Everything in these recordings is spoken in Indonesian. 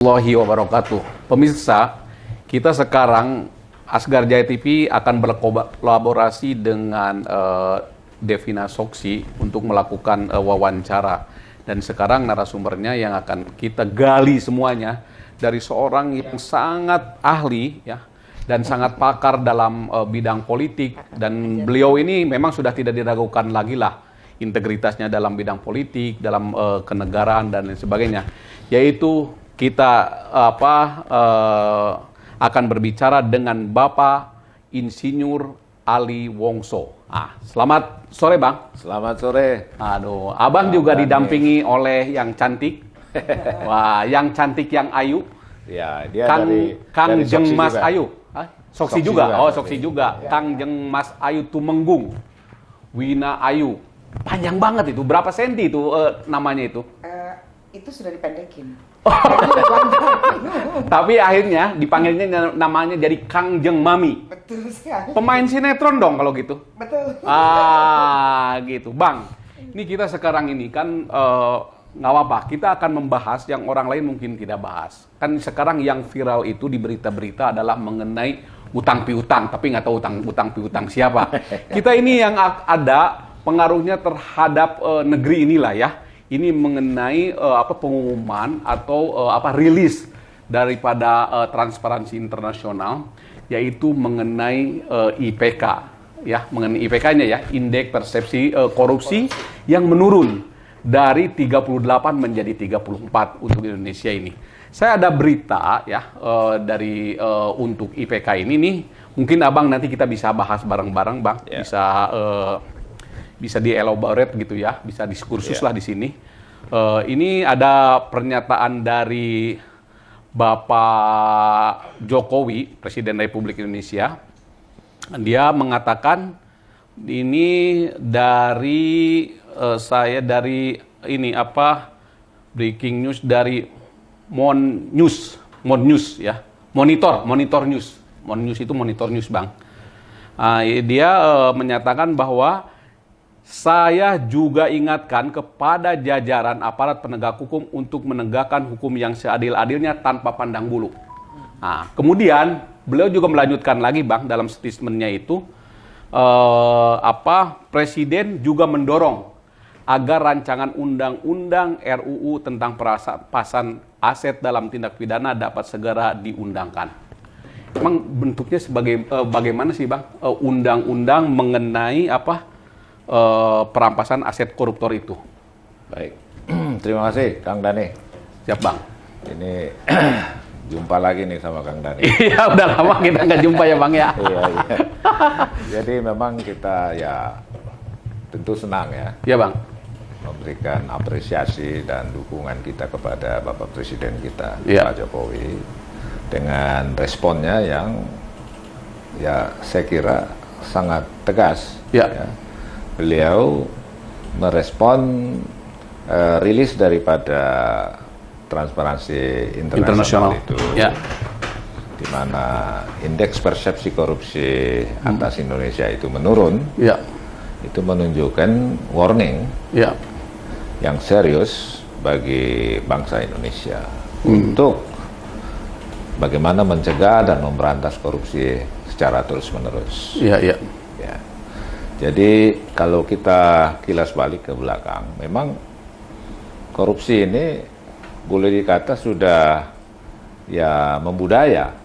Warahmatullahi wabarakatuh. Pemirsa, kita sekarang Asgar Jaya TV akan berkolaborasi dengan Devina Soksi untuk melakukan wawancara. Dan sekarang narasumbernya yang akan kita gali semuanya dari seorang yang sangat ahli ya dan sangat pakar dalam bidang politik, dan beliau ini memang sudah tidak diragukan lagi lah integritasnya dalam bidang politik, dalam kenegaraan dan lain sebagainya, yaitu kita akan berbicara dengan Bapak Insinyur Ali Wongso. Selamat sore, Bang. Selamat sore. Aduh, Abang juga didampingi oleh yang cantik. Wah, yang cantik, yang ayu. Ya, dia Kang dari Jeng Soksi Mas juga. Ayu. Soksi juga. Oh, Soksi juga. Ya. Kang Jeng Mas Ayu Tumenggung. Wina Ayu. Panjang banget itu. Berapa senti itu namanya itu? Itu sudah dipendekin. Tapi akhirnya dipanggilnya namanya jadi Kang Jeng Mami. Betul sekali. Pemain sinetron dong kalau gitu. Betul. Gitu. Bang, ini kita sekarang ini kan nggak apa-apa. Kita akan membahas yang orang lain mungkin tidak bahas. Kan sekarang yang viral itu di berita-berita adalah mengenai utang piutang. Tapi nggak tahu utang piutang siapa. Kita ini yang ada pengaruhnya terhadap negeri inilah ya. Ini mengenai pengumuman atau rilis daripada Transparansi Internasional, yaitu mengenai IPK ya, mengenai IPK-nya ya, Indeks Persepsi Korupsi yang menurun dari 38 menjadi 34 untuk Indonesia ini. Saya ada berita ya dari untuk IPK ini nih, mungkin Abang nanti kita bisa bahas bareng-bareng, Bang. Yeah. Bisa dielaborate gitu ya, bisa diskursus lah di sini. Ini ada pernyataan dari Bapak Jokowi, Presiden Republik Indonesia. Dia mengatakan ini dari breaking news dari Mon News ya, Monitor News. Mon News itu Monitor News, Bang. Dia menyatakan bahwa saya juga ingatkan kepada jajaran aparat penegak hukum untuk menegakkan hukum yang seadil-adilnya tanpa pandang bulu. Kemudian beliau juga melanjutkan lagi, Bang, dalam statementnya itu Presiden juga mendorong agar rancangan undang-undang RUU tentang perampasan aset dalam tindak pidana dapat segera diundangkan. Emang bentuknya sebagai bagaimana sih, Bang, undang-undang mengenai perampasan aset koruptor itu? Baik. Terima kasih, Kang Dani. Siap, Bang. Ini jumpa lagi nih sama Kang Dani. Iya, udah lama kita nggak jumpa ya, Bang ya. Iya. Jadi memang kita ya tentu senang ya. Iya, Bang. Memberikan apresiasi dan dukungan kita kepada Bapak Presiden kita, Iya. Pak Jokowi, dengan responnya yang ya saya kira sangat tegas. Iya. Ya. Beliau merespon rilis daripada Transparansi Internasional itu, ya, di mana indeks persepsi korupsi atas Indonesia itu menurun. Ya. Itu menunjukkan warning Ya. yang serius bagi bangsa Indonesia untuk bagaimana mencegah dan memberantas korupsi secara terus-menerus. Iya, iya. Ya. Jadi kalau kita kilas balik ke belakang, memang korupsi ini boleh dikata sudah ya membudaya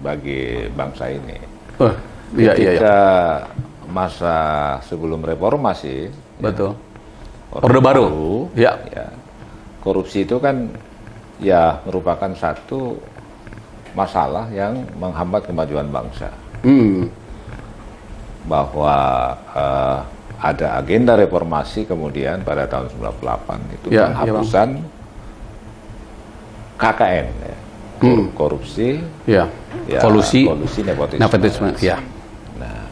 bagi bangsa ini. Iya, iya, Ketika iya. masa sebelum reformasi, Betul. ya, Orde Baru. ya, Ya. korupsi itu kan ya merupakan satu masalah yang menghambat kemajuan bangsa. Bahwa ada agenda reformasi kemudian pada tahun 98 itu Ya, penghapusan KKN, ya. Korupsi, Ya. ya, Kolusi, nepotisme. ya. Nah,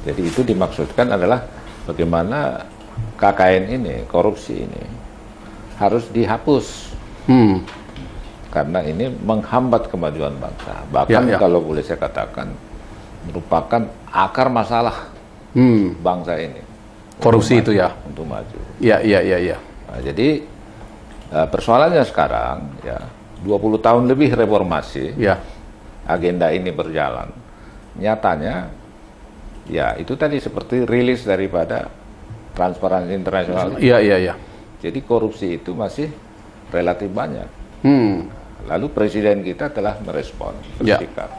jadi itu dimaksudkan adalah bagaimana KKN ini, korupsi ini harus dihapus. Karena ini menghambat kemajuan bangsa. Bahkan Ya, ya. kalau boleh saya katakan merupakan akar masalah bangsa ini. Korupsi itu ya. Untuk maju. Iya, iya, iya, iya. Nah, jadi persoalannya sekarang ya 20 tahun lebih reformasi, Ya. agenda ini berjalan. Nyatanya, ya itu tadi seperti rilis daripada Transparansi Internasional. Iya, iya, iya. Jadi korupsi itu masih relatif banyak. Hmm. Lalu Presiden kita telah merespon, Ya. bersikap.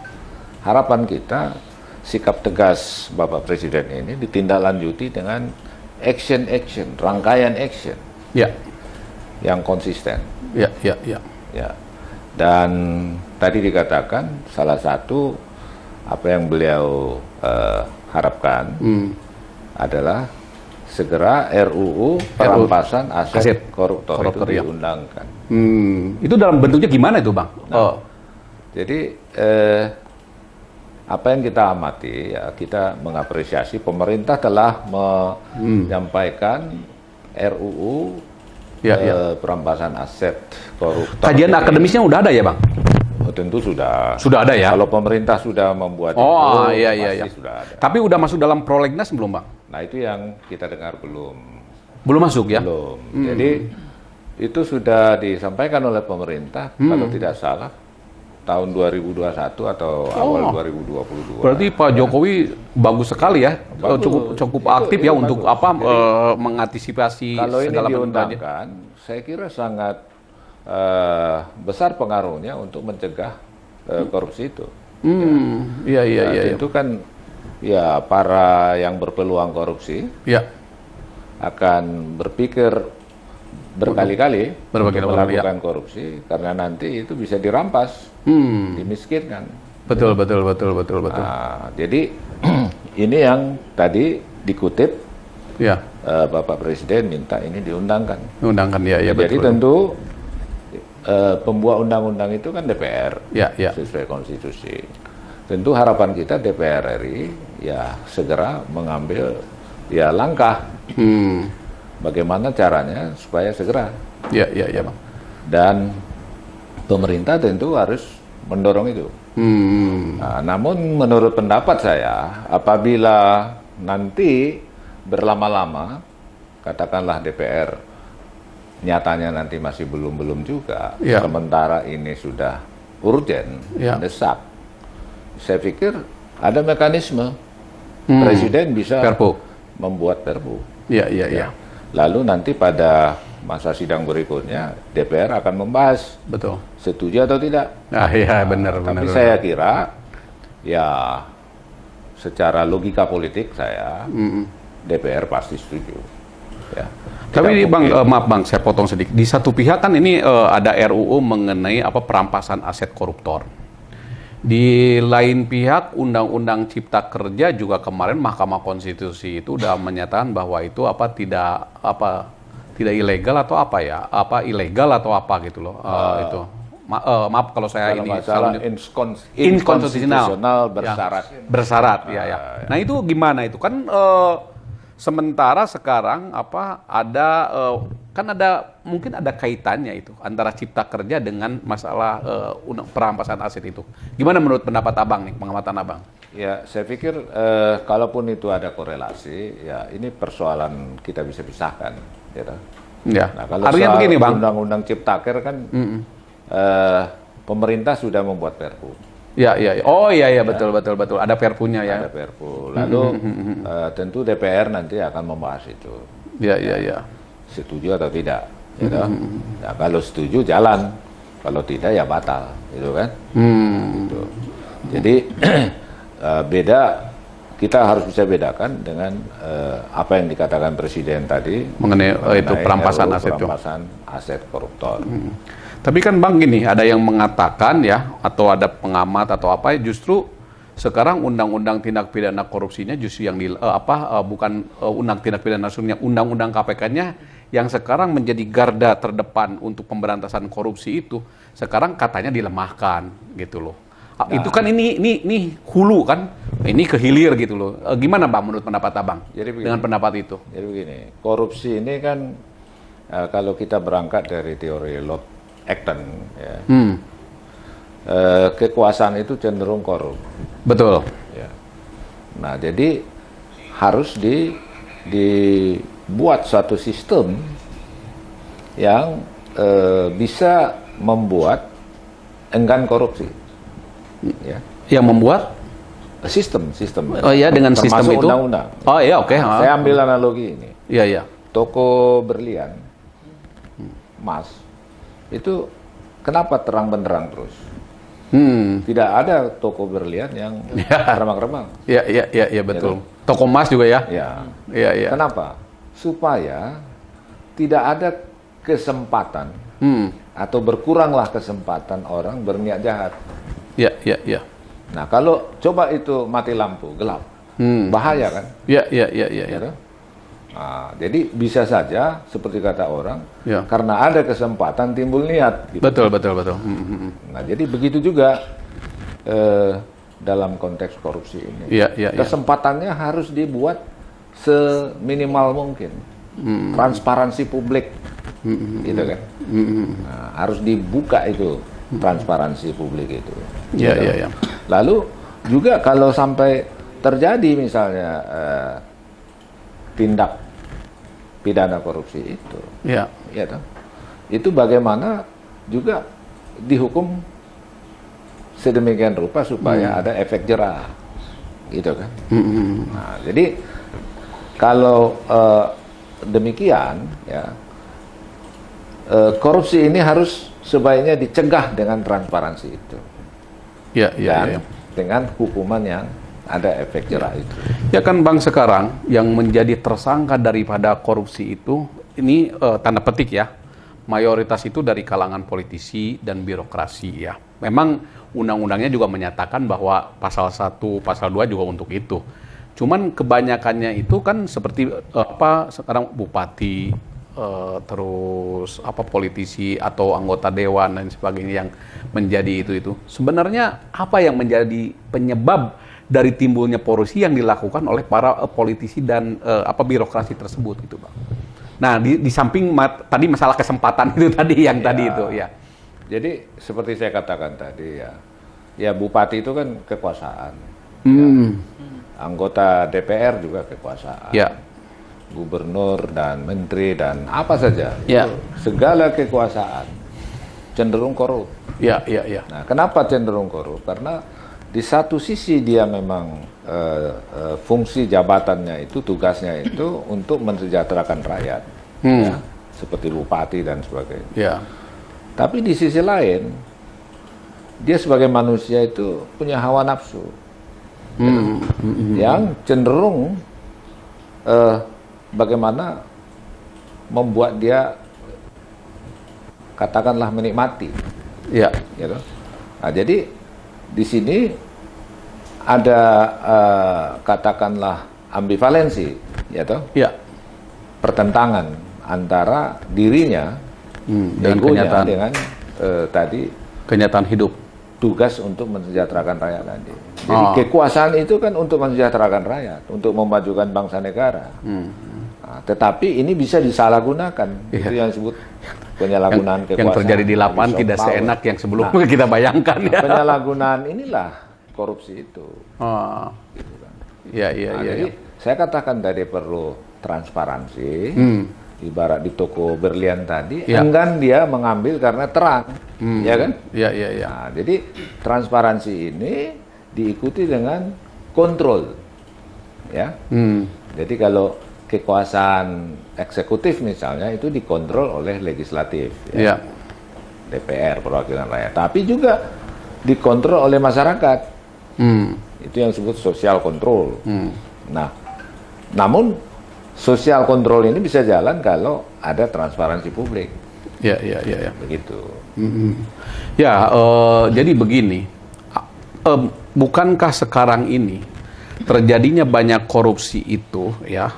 Harapan kita, sikap tegas Bapak Presiden ini ditindaklanjuti dengan action, rangkaian action Ya. yang konsisten. Ya, ya, ya. Ya. Dan tadi dikatakan salah satu apa yang beliau harapkan adalah segera RUU perampasan aset koruptor itu ya. diundangkan. Itu dalam bentuknya gimana itu, Bang? Jadi apa yang kita amati, ya kita mengapresiasi pemerintah telah menyampaikan RUU perampasan aset koruptor. Kajian akademisnya udah ada ya, Bang? Oh, tentu sudah. Sudah ada ya? Kalau pemerintah sudah membuat iya, pasti iya, iya. sudah ada. Tapi udah masuk dalam prolegnas belum, Bang? Nah itu yang kita dengar belum. Belum masuk ya? Belum. Jadi itu sudah disampaikan oleh pemerintah, kalau tidak salah tahun 2021 atau awal 2022. Berarti Pak Jokowi bagus sekali ya, Bagus. cukup Itu aktif ya untuk bagus. apa Jadi, mengantisipasi kalau ini segala bentuknya. diundangkan, saya kira sangat besar pengaruhnya untuk mencegah korupsi itu. Iya, iya, Nah, iya. tentu kan ya para yang berpeluang korupsi Ya. akan berpikir berkali-kali untuk melakukan korupsi karena nanti itu bisa dirampas, dimiskinkan. Betul. Nah, jadi ini yang tadi dikutip, Ya. Bapak Presiden minta ini diundangkan. Undangkan ya, Jadi betul. tentu pembuat undang-undang itu kan DPR, Ya. sesuai konstitusi. Tentu harapan kita DPR RI ya segera mengambil ya langkah. Bagaimana caranya supaya segera. Ya, Bang. Dan pemerintah tentu harus mendorong itu. Nah, namun menurut pendapat saya, apabila nanti berlama-lama, katakanlah DPR nyatanya nanti masih belum juga, Ya. sementara ini sudah urgent, Ya. mendesak, saya pikir ada mekanisme Presiden bisa Perpu. membuat Perpu. Iya. Lalu nanti pada masa sidang berikutnya DPR akan membahas Betul. setuju atau tidak. Ah, iya, benar. Tapi saya kira ya secara logika politik saya DPR pasti setuju. Ya. Tapi Tidak Bang, mungkin. maaf Bang, saya potong sedikit. Di satu pihak kan ini ada RUU mengenai perampasan aset koruptor. Di lain pihak Undang-Undang Cipta Kerja juga kemarin Mahkamah Konstitusi itu udah menyatakan bahwa itu tidak ilegal atau ilegal atau apa gitu loh. Itu. Maaf kalau saya Kalau ini nggak salah inkonstitusional bersyarat. Ya, bersyarat, ya. Nah itu gimana itu kan sementara sekarang mungkin ada kaitannya itu antara Cipta Kerja dengan masalah perampasan aset itu. Gimana menurut pendapat Abang nih, pengamatan Abang? Ya, saya pikir kalaupun itu ada korelasi, ya ini persoalan kita bisa pisahkan. Gitu. Ya. Nah, kalau Artinya soal begini Bang. Undang-Undang Ciptaker kan pemerintah sudah membuat Perpu. Ya. Oh iya betul. Ada perpunya ya. Ada Perpu. Lalu tentu DPR nanti akan membahas itu. Ya. Setuju atau tidak, gitu. Nah, kalau setuju jalan, kalau tidak ya batal, gitu kan. Gitu. Jadi kita harus bisa bedakan dengan apa yang dikatakan Presiden tadi mengenai itu perampasan aset itu. Perampasan aset koruptor. Tapi kan Bang gini, ada yang mengatakan ya, atau ada pengamat atau apa, justru sekarang undang-undang tindak pidana korupsinya justru yang bukan undang tindak pidana korupsinya, undang-undang KPK-nya yang sekarang menjadi garda terdepan untuk pemberantasan korupsi itu sekarang katanya dilemahkan gitu loh. Nah, itu kan ini hulu kan, ini ke hilir gitu loh. Gimana Bang menurut pendapat Abang dengan pendapat itu? Jadi begini, korupsi ini kan kalau kita berangkat dari teori Lord Acton, ya, kekuasaan itu cenderung korup. Betul. Ya. Nah, jadi harus dibuat suatu sistem yang bisa membuat enggan korupsi. Ya. Yang membuat Sistem. oh ya dengan Termasuk sistem itu. undang-undang. Oh iya oke. Saya ambil analogi ini. Iya iya. Toko berlian, emas, itu kenapa terang benderang terus? Tidak ada toko berlian yang remang-remang. Iya betul. Ya, Toko emas juga ya. Iya. Kenapa? Supaya tidak ada kesempatan atau berkuranglah kesempatan orang berniat jahat. Iya. Nah, kalau coba itu mati lampu, gelap, bahaya kan? Iya. Ya, nah, jadi bisa saja seperti kata orang, Ya. karena ada kesempatan timbul niat. Gitu. Betul. Nah, jadi begitu juga dalam konteks korupsi ini. Iya. Kesempatannya harus dibuat seminimal mungkin, transparansi publik, gitu kan? Nah, harus dibuka itu transparansi publik itu. Iya. Lalu juga kalau sampai terjadi misalnya tindak pidana korupsi itu, Iya. ya toh, itu bagaimana juga dihukum sedemikian rupa supaya ada efek jerah, gitu kan? Nah, jadi kalau demikian, ya, korupsi ini harus sebaiknya dicegah dengan transparansi itu, Iya. dan dengan hukuman yang ada efek jerah itu. Ya kan Bang, sekarang yang menjadi tersangka daripada korupsi itu, ini tanda petik ya, mayoritas itu dari kalangan politisi dan birokrasi ya. Memang undang-undangnya juga menyatakan bahwa pasal 1, pasal 2 juga untuk itu. Cuman kebanyakannya itu kan seperti sekarang bupati, terus politisi atau anggota dewan dan sebagainya yang menjadi itu. Sebenarnya apa yang menjadi penyebab dari timbulnya korupsi yang dilakukan oleh para politisi dan birokrasi tersebut gitu, Bang. Nah, di samping tadi masalah kesempatan itu tadi yang tadi itu ya. Jadi seperti saya katakan tadi ya bupati itu kan kekuasaan. Anggota DPR juga kekuasaan. Ya. Gubernur dan menteri dan apa saja. Ya. Itu segala kekuasaan cenderung korup. Ya. Nah, kenapa cenderung korup? Karena di satu sisi dia memang fungsi jabatannya itu, tugasnya itu untuk mensejahterakan rakyat, ya, seperti bupati dan sebagainya. Ya. Tapi di sisi lain, dia sebagai manusia itu punya hawa nafsu, yang cenderung bagaimana membuat dia katakanlah menikmati. Ya. Gitu. Nah, jadi di sini ada katakanlah ambivalensi, ya toh? Ya. Pertentangan antara dirinya dengan kenyataan dengan tadi kenyataan hidup. tugas untuk mensejahterakan rakyat tadi. Jadi kekuasaan itu kan untuk mensejahterakan rakyat, untuk memajukan bangsa negara. Nah, tetapi ini bisa disalahgunakan. Itu yang disebut penyalahgunaan kekuasaan. Yang terjadi di lapangan tidak seenak yang sebelumnya kita bayangkan ya. Penyalahgunaan inilah korupsi itu. Gitu kan. Jadi saya katakan tadi perlu transparansi. Ibarat di toko berlian tadi, enggan dia mengambil karena terang, ya kan? Iya. Nah, jadi transparansi ini diikuti dengan kontrol, ya. Jadi kalau kekuasaan eksekutif misalnya itu dikontrol oleh legislatif, ya. DPR, perwakilan rakyat. Tapi juga dikontrol oleh masyarakat. Itu yang disebut social control. Nah, namun sosial kontrol ini bisa jalan kalau ada transparansi publik. Ya. Begitu. Ya, jadi begini, bukankah sekarang ini terjadinya banyak korupsi itu, ya,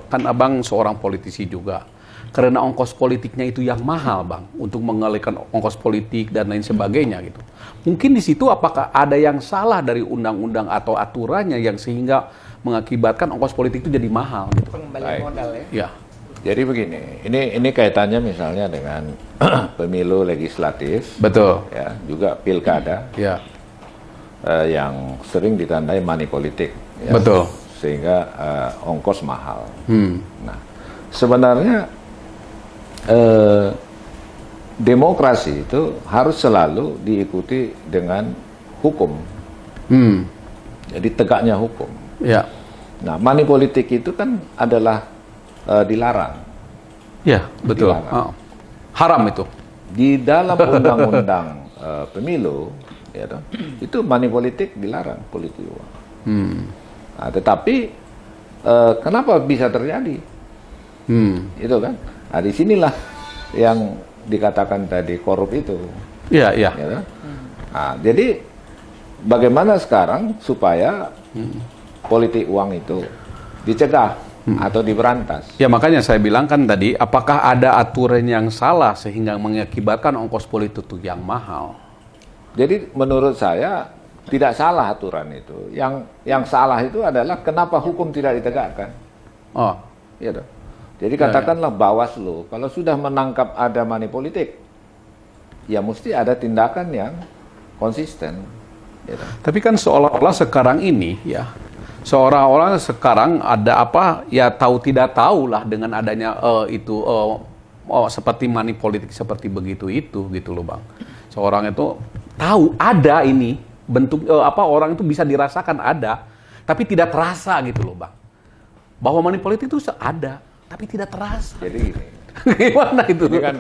kan Abang seorang politisi juga, karena ongkos politiknya itu yang mahal, Bang, untuk mengalihkan ongkos politik dan lain sebagainya gitu. Mungkin di situ apakah ada yang salah dari undang-undang atau aturannya yang sehingga mengakibatkan ongkos politik itu jadi mahal gitu. Pengembalian modal ya. Ya. Jadi begini, ini kaitannya misalnya dengan pemilu legislatif, Betul. ya, juga pilkada, Ya. yang sering ditandai money politik, ya, Betul. sehingga ongkos mahal. Nah, sebenarnya demokrasi itu harus selalu diikuti dengan hukum. Jadi tegaknya hukum. Ya. Nah, money politik itu kan adalah dilarang. Ya, betul. Dilarang. Haram itu. Di dalam undang-undang pemilu, ya toh, itu money politik dilarang, politik uang. Nah, tetapi kenapa bisa terjadi? Itu kan. Nah, disinilah yang dikatakan tadi korup itu. Iya, iya. Ya toh? Nah, jadi bagaimana sekarang supaya politik uang itu dicegah atau diberantas? Ya makanya saya bilang kan tadi, apakah ada aturan yang salah sehingga mengakibatkan ongkos politik itu yang mahal? Jadi menurut saya tidak salah aturan itu. Yang salah itu adalah kenapa hukum tidak ditegakkan. Oh, Ya toh? Jadi katakanlah Bawaslu, kalau sudah menangkap ada money politik, ya mesti ada tindakan yang konsisten. Ya toh? tapi kan seolah-olah sekarang ini ya, seolah-olah sekarang ada apa ya tahu tidak tahu lah dengan adanya seperti money politik seperti begitu itu gitu loh Bang. Seorang itu tahu ada ini bentuk orang itu bisa dirasakan ada, tapi tidak terasa gitu loh Bang. Bahwa money politik itu ada, tapi tidak terasa. Jadi gini, Gimana itu? ini kan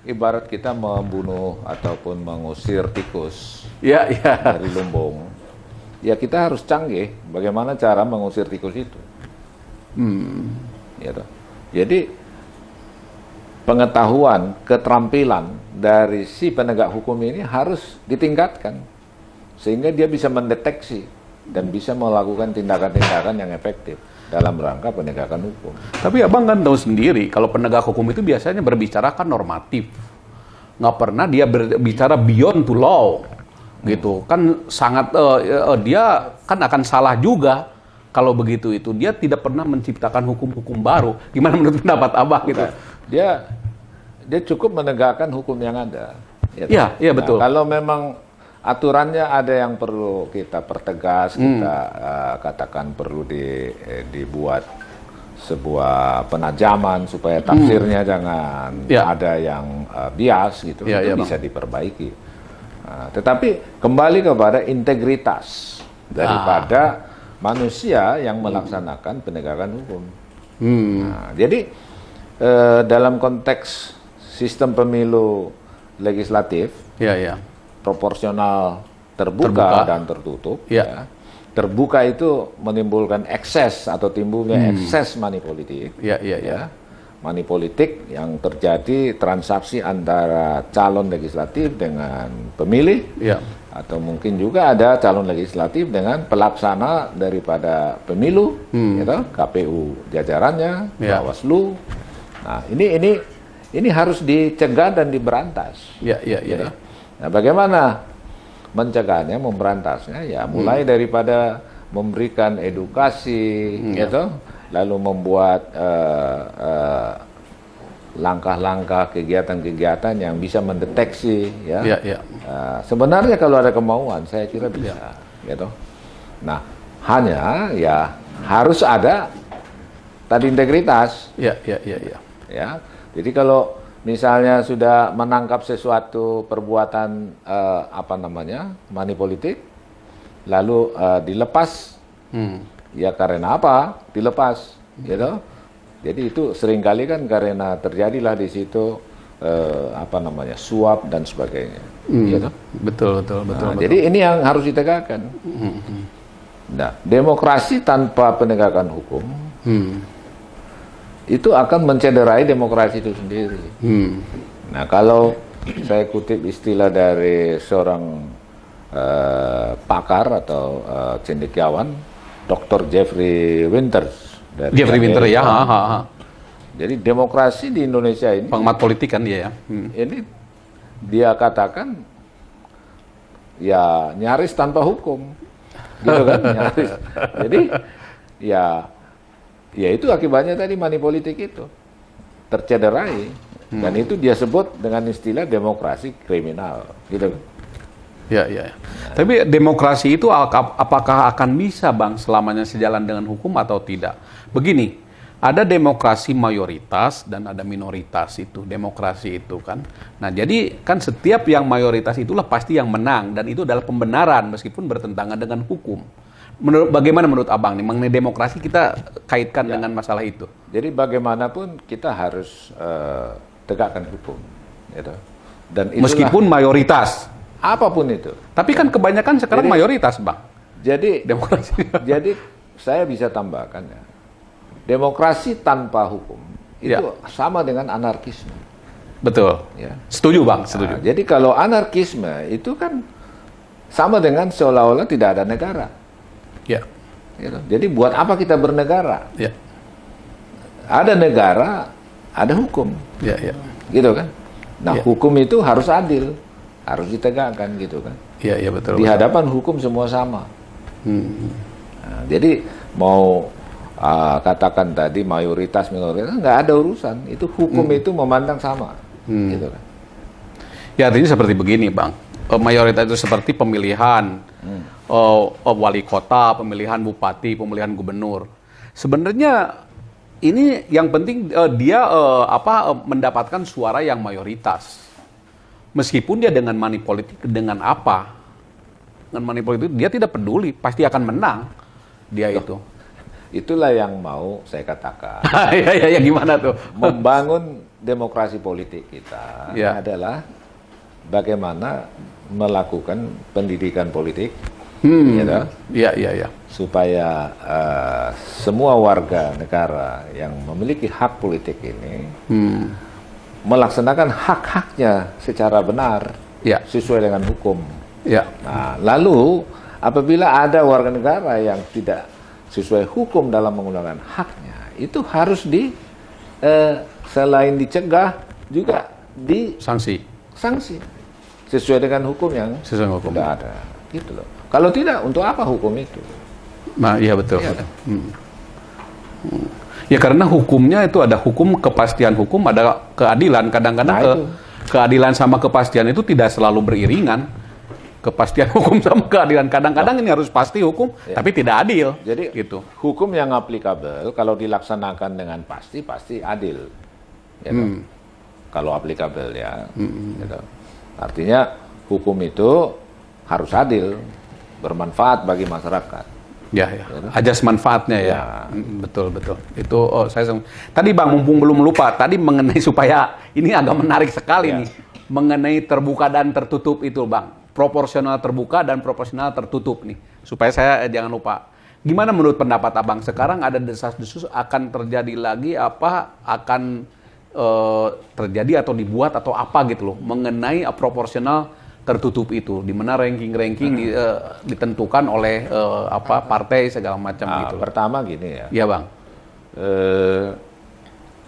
ibarat kita membunuh ataupun mengusir tikus Ya, ya. dari lumbung. Ya kita harus canggih bagaimana cara mengusir tikus itu. Ya toh. Jadi pengetahuan, keterampilan dari si penegak hukum ini harus ditingkatkan sehingga dia bisa mendeteksi dan bisa melakukan tindakan-tindakan yang efektif dalam rangka penegakan hukum. Tapi abang kan tahu sendiri, kalau penegak hukum itu biasanya berbicara kan normatif. Nggak pernah dia berbicara beyond to law. Gitu. Kan sangat, dia kan akan salah juga kalau begitu itu. Dia tidak pernah menciptakan hukum-hukum baru. Gimana menurut pendapat abang gitu? Dia cukup menegakkan hukum yang ada. Iya, iya betul. Kalau memang aturannya ada yang perlu kita pertegas, kita katakan perlu dibuat sebuah penajaman supaya tafsirnya jangan ada yang bias gitu, itu bisa diperbaiki. Nah, tetapi kembali kepada integritas daripada manusia yang melaksanakan penegakan hukum. Nah, jadi dalam konteks sistem pemilu legislatif, proporsional terbuka dan tertutup. Ya. Terbuka itu menimbulkan ekses atau timbulnya ekses money politik. Ya. Money politik yang terjadi transaksi antara calon legislatif dengan pemilih, atau mungkin juga ada calon legislatif dengan pelaksana daripada pemilu, gitu, KPU jajarannya, Bawaslu. Nah, ini harus dicegah dan diberantas. Gitu. Nah, bagaimana mencegahnya, memberantasnya? Ya, mulai daripada memberikan edukasi, gitu, lalu membuat langkah-langkah, kegiatan-kegiatan yang bisa mendeteksi, sebenarnya kalau ada kemauan, saya kira bisa, gitu. Nah, hanya ya harus ada tadi integritas. Ya, jadi kalau misalnya sudah menangkap sesuatu perbuatan money politik, lalu dilepas, ya karena apa? Dilepas, gitu. Jadi itu seringkali kan karena terjadilah di situ suap dan sebagainya. Gitu. Betul. Jadi ini yang harus ditegakkan. Nah, demokrasi tanpa penegakan hukum itu akan mencederai demokrasi itu sendiri. Nah, kalau saya kutip istilah dari seorang pakar atau cendekiawan, Dr. Jeffrey Winters. Jeffrey Winters, ya. Jadi demokrasi di Indonesia ini, pengamat politik kan dia ya. Ini dia katakan ya nyaris tanpa hukum, gitu kan? Nyaris. Jadi ya itu akibatnya tadi money politik itu tercederai, dan itu dia sebut dengan istilah demokrasi kriminal, gitu. Ya. Tapi demokrasi itu apakah akan bisa Bang selamanya sejalan dengan hukum atau tidak? Begini, ada demokrasi mayoritas dan ada minoritas itu, demokrasi itu kan. Nah, jadi kan setiap yang mayoritas itulah pasti yang menang dan itu adalah pembenaran meskipun bertentangan dengan hukum. Bagaimana menurut Abang nih mengenai demokrasi kita kaitkan dengan masalah itu? Jadi bagaimanapun kita harus tegakkan hukum, gitu. Dan itulah, Meskipun mayoritas. apapun itu. Tapi kan kebanyakan sekarang Jadi- mayoritas, Bang. Jadi Demokrasi. jadi saya bisa tambahkan ya. Demokrasi tanpa hukum itu Ya. sama dengan anarkisme. Betul. Ya. Setuju, Bang, setuju. Nah, jadi kalau anarkisme itu kan sama dengan seolah-olah tidak ada negara. Ya. Gitu. Jadi buat apa kita bernegara? Ya. Ada negara, ada hukum, Ya, ya. gitu kan? Nah, Ya. hukum itu harus adil, harus ditegakkan, gitu kan? Ya, ya betul. Di hadapan hukum semua sama. Hmm. Nah, jadi mau katakan tadi mayoritas minoritas nggak ada urusan. Itu hukum itu memandang sama, gitu kan? Ya, artinya seperti begini, Bang. Mayoritas itu seperti pemilihan wali kota, pemilihan bupati, pemilihan gubernur. Sebenarnya ini yang penting dia mendapatkan suara yang mayoritas. Meskipun dia dengan money politik dengan apa? Dengan money politik dia tidak peduli, pasti akan menang dia itu. Itulah yang mau saya katakan. Ya, gimana tuh? Membangun demokrasi politik kita Ya. adalah bagaimana melakukan pendidikan politik, gitu, Ya. supaya semua warga negara yang memiliki hak politik ini melaksanakan hak-haknya secara benar, Ya. sesuai dengan hukum. Ya. Nah, lalu apabila ada warga negara yang tidak sesuai hukum dalam menggunakan haknya, itu harus selain dicegah juga Sanksi. disanksi sesuai dengan hukum yang Sesuai dengan hukum. sudah ada. Gitu loh. Kalau tidak, untuk apa hukum itu? Nah, iya betul. Iya. Ya karena hukumnya itu ada hukum, kepastian hukum, ada keadilan. Kadang-kadang Nah, itu. keadilan sama kepastian itu tidak selalu beriringan. Kepastian hukum sama keadilan. Kadang-kadang ini harus pasti hukum, Ya. tapi tidak adil. Jadi gitu. hukum yang aplikabel kalau dilaksanakan dengan pasti adil. Gitu. Kalau aplikabel ya. Gitu. Artinya hukum itu harus adil, bermanfaat bagi masyarakat. Ya. Ajas manfaatnya ya. Ya. Betul. Itu tadi Bang mumpung belum lupa tadi mengenai supaya ini agak menarik sekali Ya. nih mengenai terbuka dan tertutup itu Bang. Proporsional terbuka dan proporsional tertutup nih. Supaya saya jangan lupa. Gimana menurut pendapat Abang sekarang ada desas-desus akan terjadi lagi akan terjadi atau dibuat atau apa gitu loh mengenai proporsional tertutup itu di mana ranking ditentukan oleh partai segala macam Nah, gitu. pertama gini ya. Iya Bang.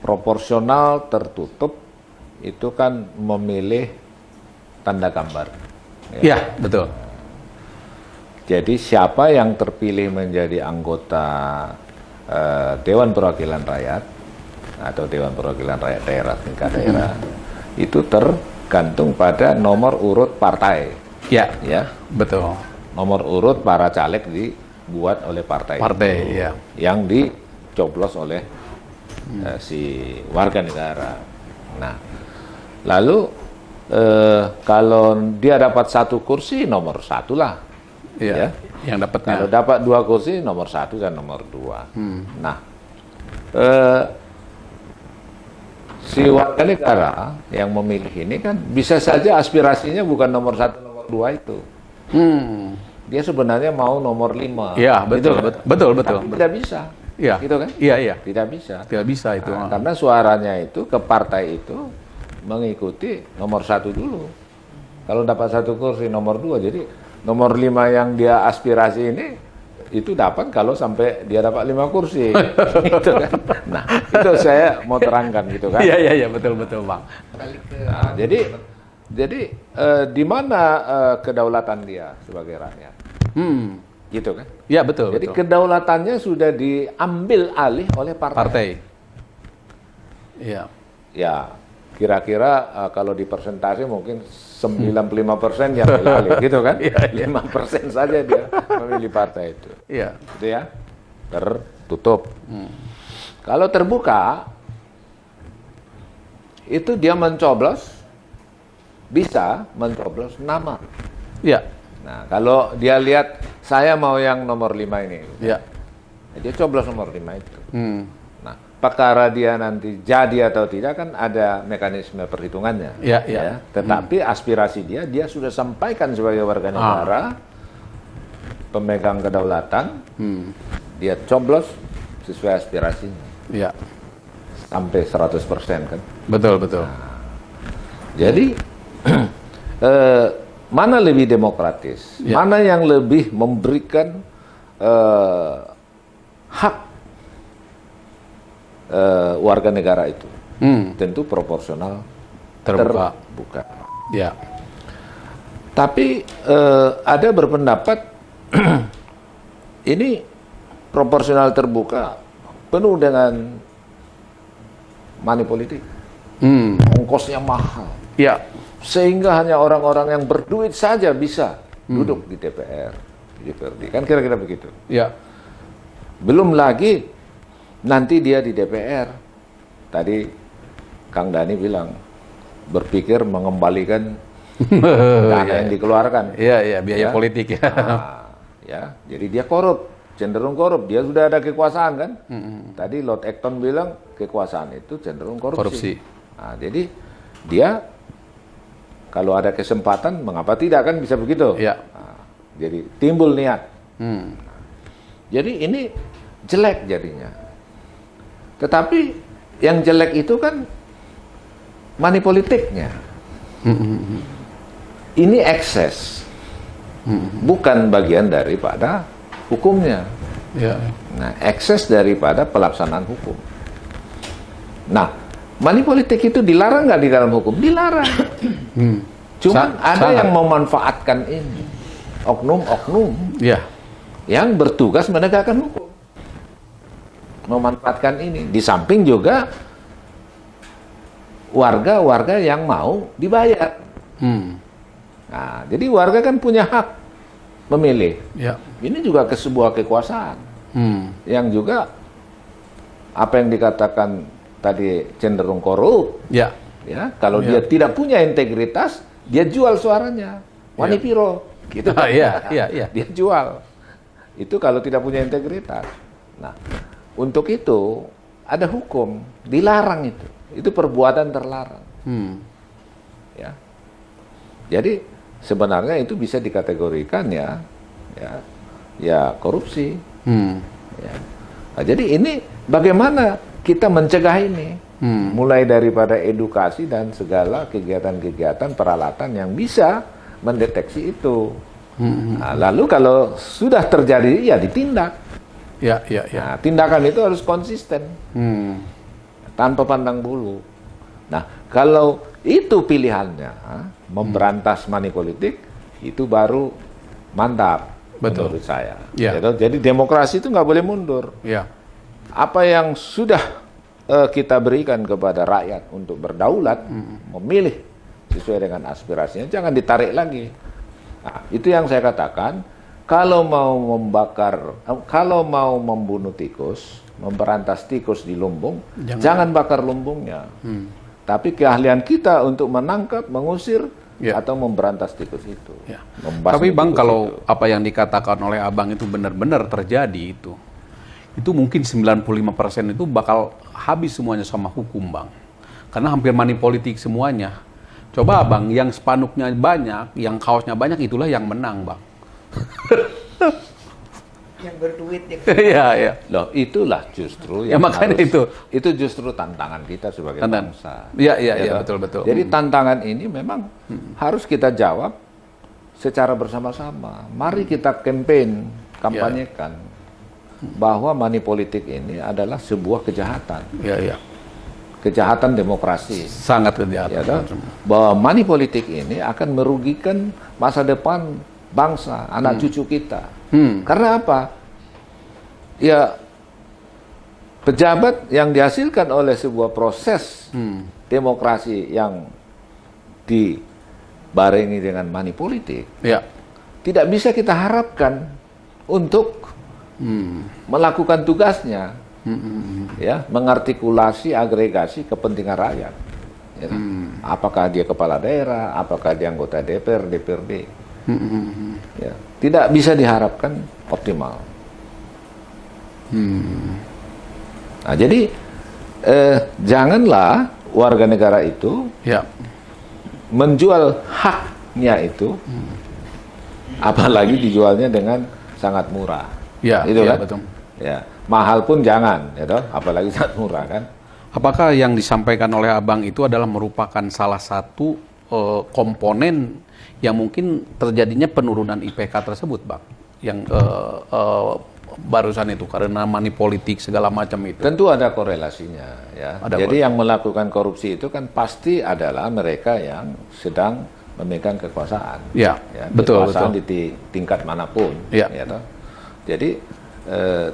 Proporsional tertutup itu kan memilih tanda gambar. Iya, betul. Jadi siapa yang terpilih menjadi anggota Dewan Perwakilan Rakyat atau Dewan Perwakilan Rakyat Daerah tingkat daerah itu tergantung pada nomor urut partai, Iya, ya. betul. Nomor urut para caleg dibuat oleh partai, Partai, itu, iya. yang dicoblos oleh si warga negara. Nah, lalu kalau dia dapat 1 kursi nomor 1 lah. Iya. Ya. Yang dapatnya. Kalau dapat 2 kursi nomor 1 dan nomor 2. Nah, si warga negara yang memilih ini kan bisa saja aspirasinya bukan nomor 1, nomor 2 itu. Dia sebenarnya mau nomor 5. Iya, betul, kan? betul. Tapi tidak bisa. Iya. Gitu kan? Iya. Tidak bisa. Tidak bisa itu. Nah, karena suaranya itu ke partai itu mengikuti nomor 1 dulu. Kalau dapat 1 kursi nomor 2, jadi nomor 5 yang dia aspirasi ini itu dapat kalau sampai dia dapat 5 kursi. Gitu kan. Nah, itu saya mau terangkan gitu kan. Iya, betul Bang. Nah, jadi di mana kedaulatan dia sebagai rakyat? Gitu kan. Iya, betul. Jadi kedaulatannya sudah diambil alih oleh partai. Iya. Ya, kira-kira kalau di persentase mungkin 95% yang alih, gitu kan? 5% saja dia memilih partai itu. Iya. Gitu ya. Tertutup. Kalau terbuka, itu dia bisa mencoblos nama. Ya. Nah, kalau dia lihat saya mau yang nomor 5 ini, Ya. dia coblos nomor 5 itu. Nah, perkara dia nanti jadi atau tidak kan ada mekanisme perhitungannya. Ya, ya. Tetapi aspirasi dia sudah sampaikan sebagai warga negara, pemegang kedaulatan, dia coblos sesuai aspirasinya. Ya. Sampai 100% kan. Betul, betul. Jadi mana lebih demokratis? Ya. Mana yang lebih memberikan hak warga negara itu? Tentu proporsional terbuka. Ya. Tapi ada berpendapat ini proporsional terbuka penuh dengan money politik. Ongkosnya mahal. Ya. Sehingga hanya orang-orang yang berduit saja bisa duduk di DPR, di DPRD. Kan kira-kira begitu. Ya. Belum lagi nanti dia di DPR. Tadi Kang Dhani bilang berpikir mengembalikan dana yang dikeluarkan. Iya, iya, biaya politik ya. Nah, ya, jadi dia korup, cenderung korup. Dia sudah ada kekuasaan kan? Tadi Lord Acton bilang kekuasaan itu cenderung korupsi. Nah, jadi dia kalau ada kesempatan, mengapa tidak kan bisa begitu? Ya. Nah, jadi timbul niat. Jadi ini jelek jadinya. Tetapi yang jelek itu kan money politiknya. Ini ekses, bukan bagian daripada hukumnya. Ya. Nah, ekses daripada pelaksanaan hukum. Nah, money politik itu dilarang nggak di dalam hukum? Dilarang. Cuma ada yang memanfaatkan ini, oknum-oknum yang bertugas menegakkan hukum, memanfaatkan ini. Di samping juga warga-warga yang mau dibayar. Nah, jadi warga kan punya hak memilih. Ya. Ini juga sebuah kekuasaan yang juga apa yang dikatakan tadi cenderung korup. Ya. Ya, kalau dia tidak punya integritas, dia jual suaranya. Wani piro, gitu. Iya. Dia jual. Itu kalau tidak punya integritas. Nah, untuk itu ada hukum, dilarang itu. Itu perbuatan terlarang. Ya. Jadi sebenarnya itu bisa dikategorikan ya korupsi. Ya. Nah, jadi ini bagaimana kita mencegah ini? Mulai daripada edukasi dan segala kegiatan-kegiatan peralatan yang bisa mendeteksi itu. Nah, lalu kalau sudah terjadi ya ditindak. Ya. Nah, tindakan itu harus konsisten, tanpa pandang bulu. Nah, kalau itu pilihannya, memberantas money politik, itu baru mantap. Betul. Menurut saya. Ya. Jadi demokrasi itu nggak boleh mundur. Ya. Apa yang sudah kita berikan kepada rakyat untuk berdaulat, memilih sesuai dengan aspirasinya, jangan ditarik lagi. Nah, itu yang saya katakan, kalau mau membunuh tikus, memberantas tikus di lumbung, jangan bakar lumbungnya. Tapi keahlian kita untuk menangkap, mengusir, atau memberantas tikus itu. Ya. Tapi Bang, kalau apa yang dikatakan oleh Abang itu benar-benar terjadi itu mungkin 95% itu bakal habis semuanya sama hukum, Bang. Karena hampir money politik semuanya. Coba Bang, yang spanduknya banyak, yang kaosnya banyak, itulah yang menang, Bang. Yang berduit ya. Iya. Loh, itulah justru Ya, yang makanya itu justru tantangan kita sebagai bangsa. Iya, betul. Jadi tantangan ini memang harus kita jawab secara bersama-sama. Mari kita kampanyekan bahwa money politik ini adalah sebuah kejahatan. Iya. Kejahatan demokrasi. Sangat kejahatan. Bahwa money politik ini akan merugikan masa depan bangsa, anak cucu kita. Karena apa? Ya, pejabat yang dihasilkan oleh sebuah proses demokrasi yang dibarengi dengan money politik, tidak bisa kita harapkan untuk melakukan tugasnya ya, mengartikulasi agregasi kepentingan rakyat. Ya, apakah dia kepala daerah, apakah dia anggota DPR, DPRD, ya, tidak bisa diharapkan optimal. Nah, jadi janganlah warga negara itu menjual haknya itu, apalagi dijualnya dengan sangat murah. Itu kan? Betul. Ya, mahal pun jangan, ya toh, apalagi sangat murah kan. Apakah yang disampaikan oleh Abang itu adalah merupakan salah satu komponen yang mungkin terjadinya penurunan IPK tersebut, Bang? Yang barusan itu karena money politik segala macam itu. Tentu ada korelasinya, ya. Jadi yang melakukan korupsi itu kan pasti adalah mereka yang sedang memegang kekuasaan. Ya, kekuasaan betul. di tingkat manapun. Ya. Ya toh? Jadi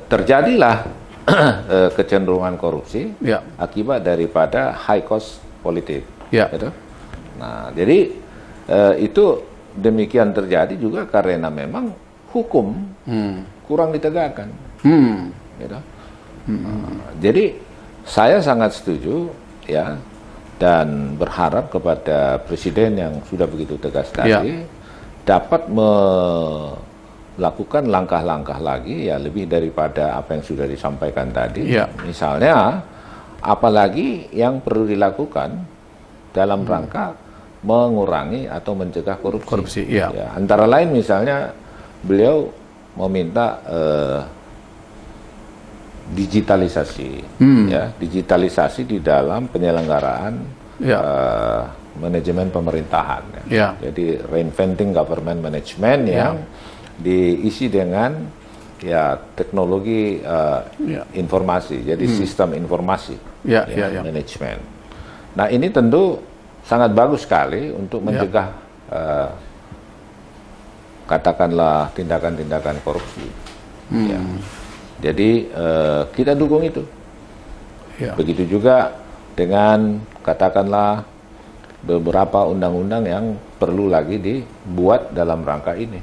terjadilah kecenderungan korupsi akibat daripada high cost politik. Gitu. Nah, jadi itu demikian terjadi juga karena memang hukum kurang ditegakkan. Gitu. Jadi saya sangat setuju, ya, dan berharap kepada Presiden yang sudah begitu tegas tadi dapat melakukan langkah-langkah lagi, ya, lebih daripada apa yang sudah disampaikan tadi. Misalnya, apalagi yang perlu dilakukan dalam rangka mengurangi atau mencegah korupsi. Ya, antara lain misalnya beliau meminta digitalisasi, ya, digitalisasi di dalam penyelenggaraan manajemen pemerintahan. Ya. Jadi reinventing government management yang diisi dengan, ya, teknologi informasi, jadi sistem informasi manajemen. Nah, ini tentu sangat bagus sekali untuk mencegah katakanlah tindakan-tindakan korupsi. Ya. Jadi kita dukung itu. Begitu juga dengan katakanlah beberapa undang-undang yang perlu lagi dibuat dalam rangka ini.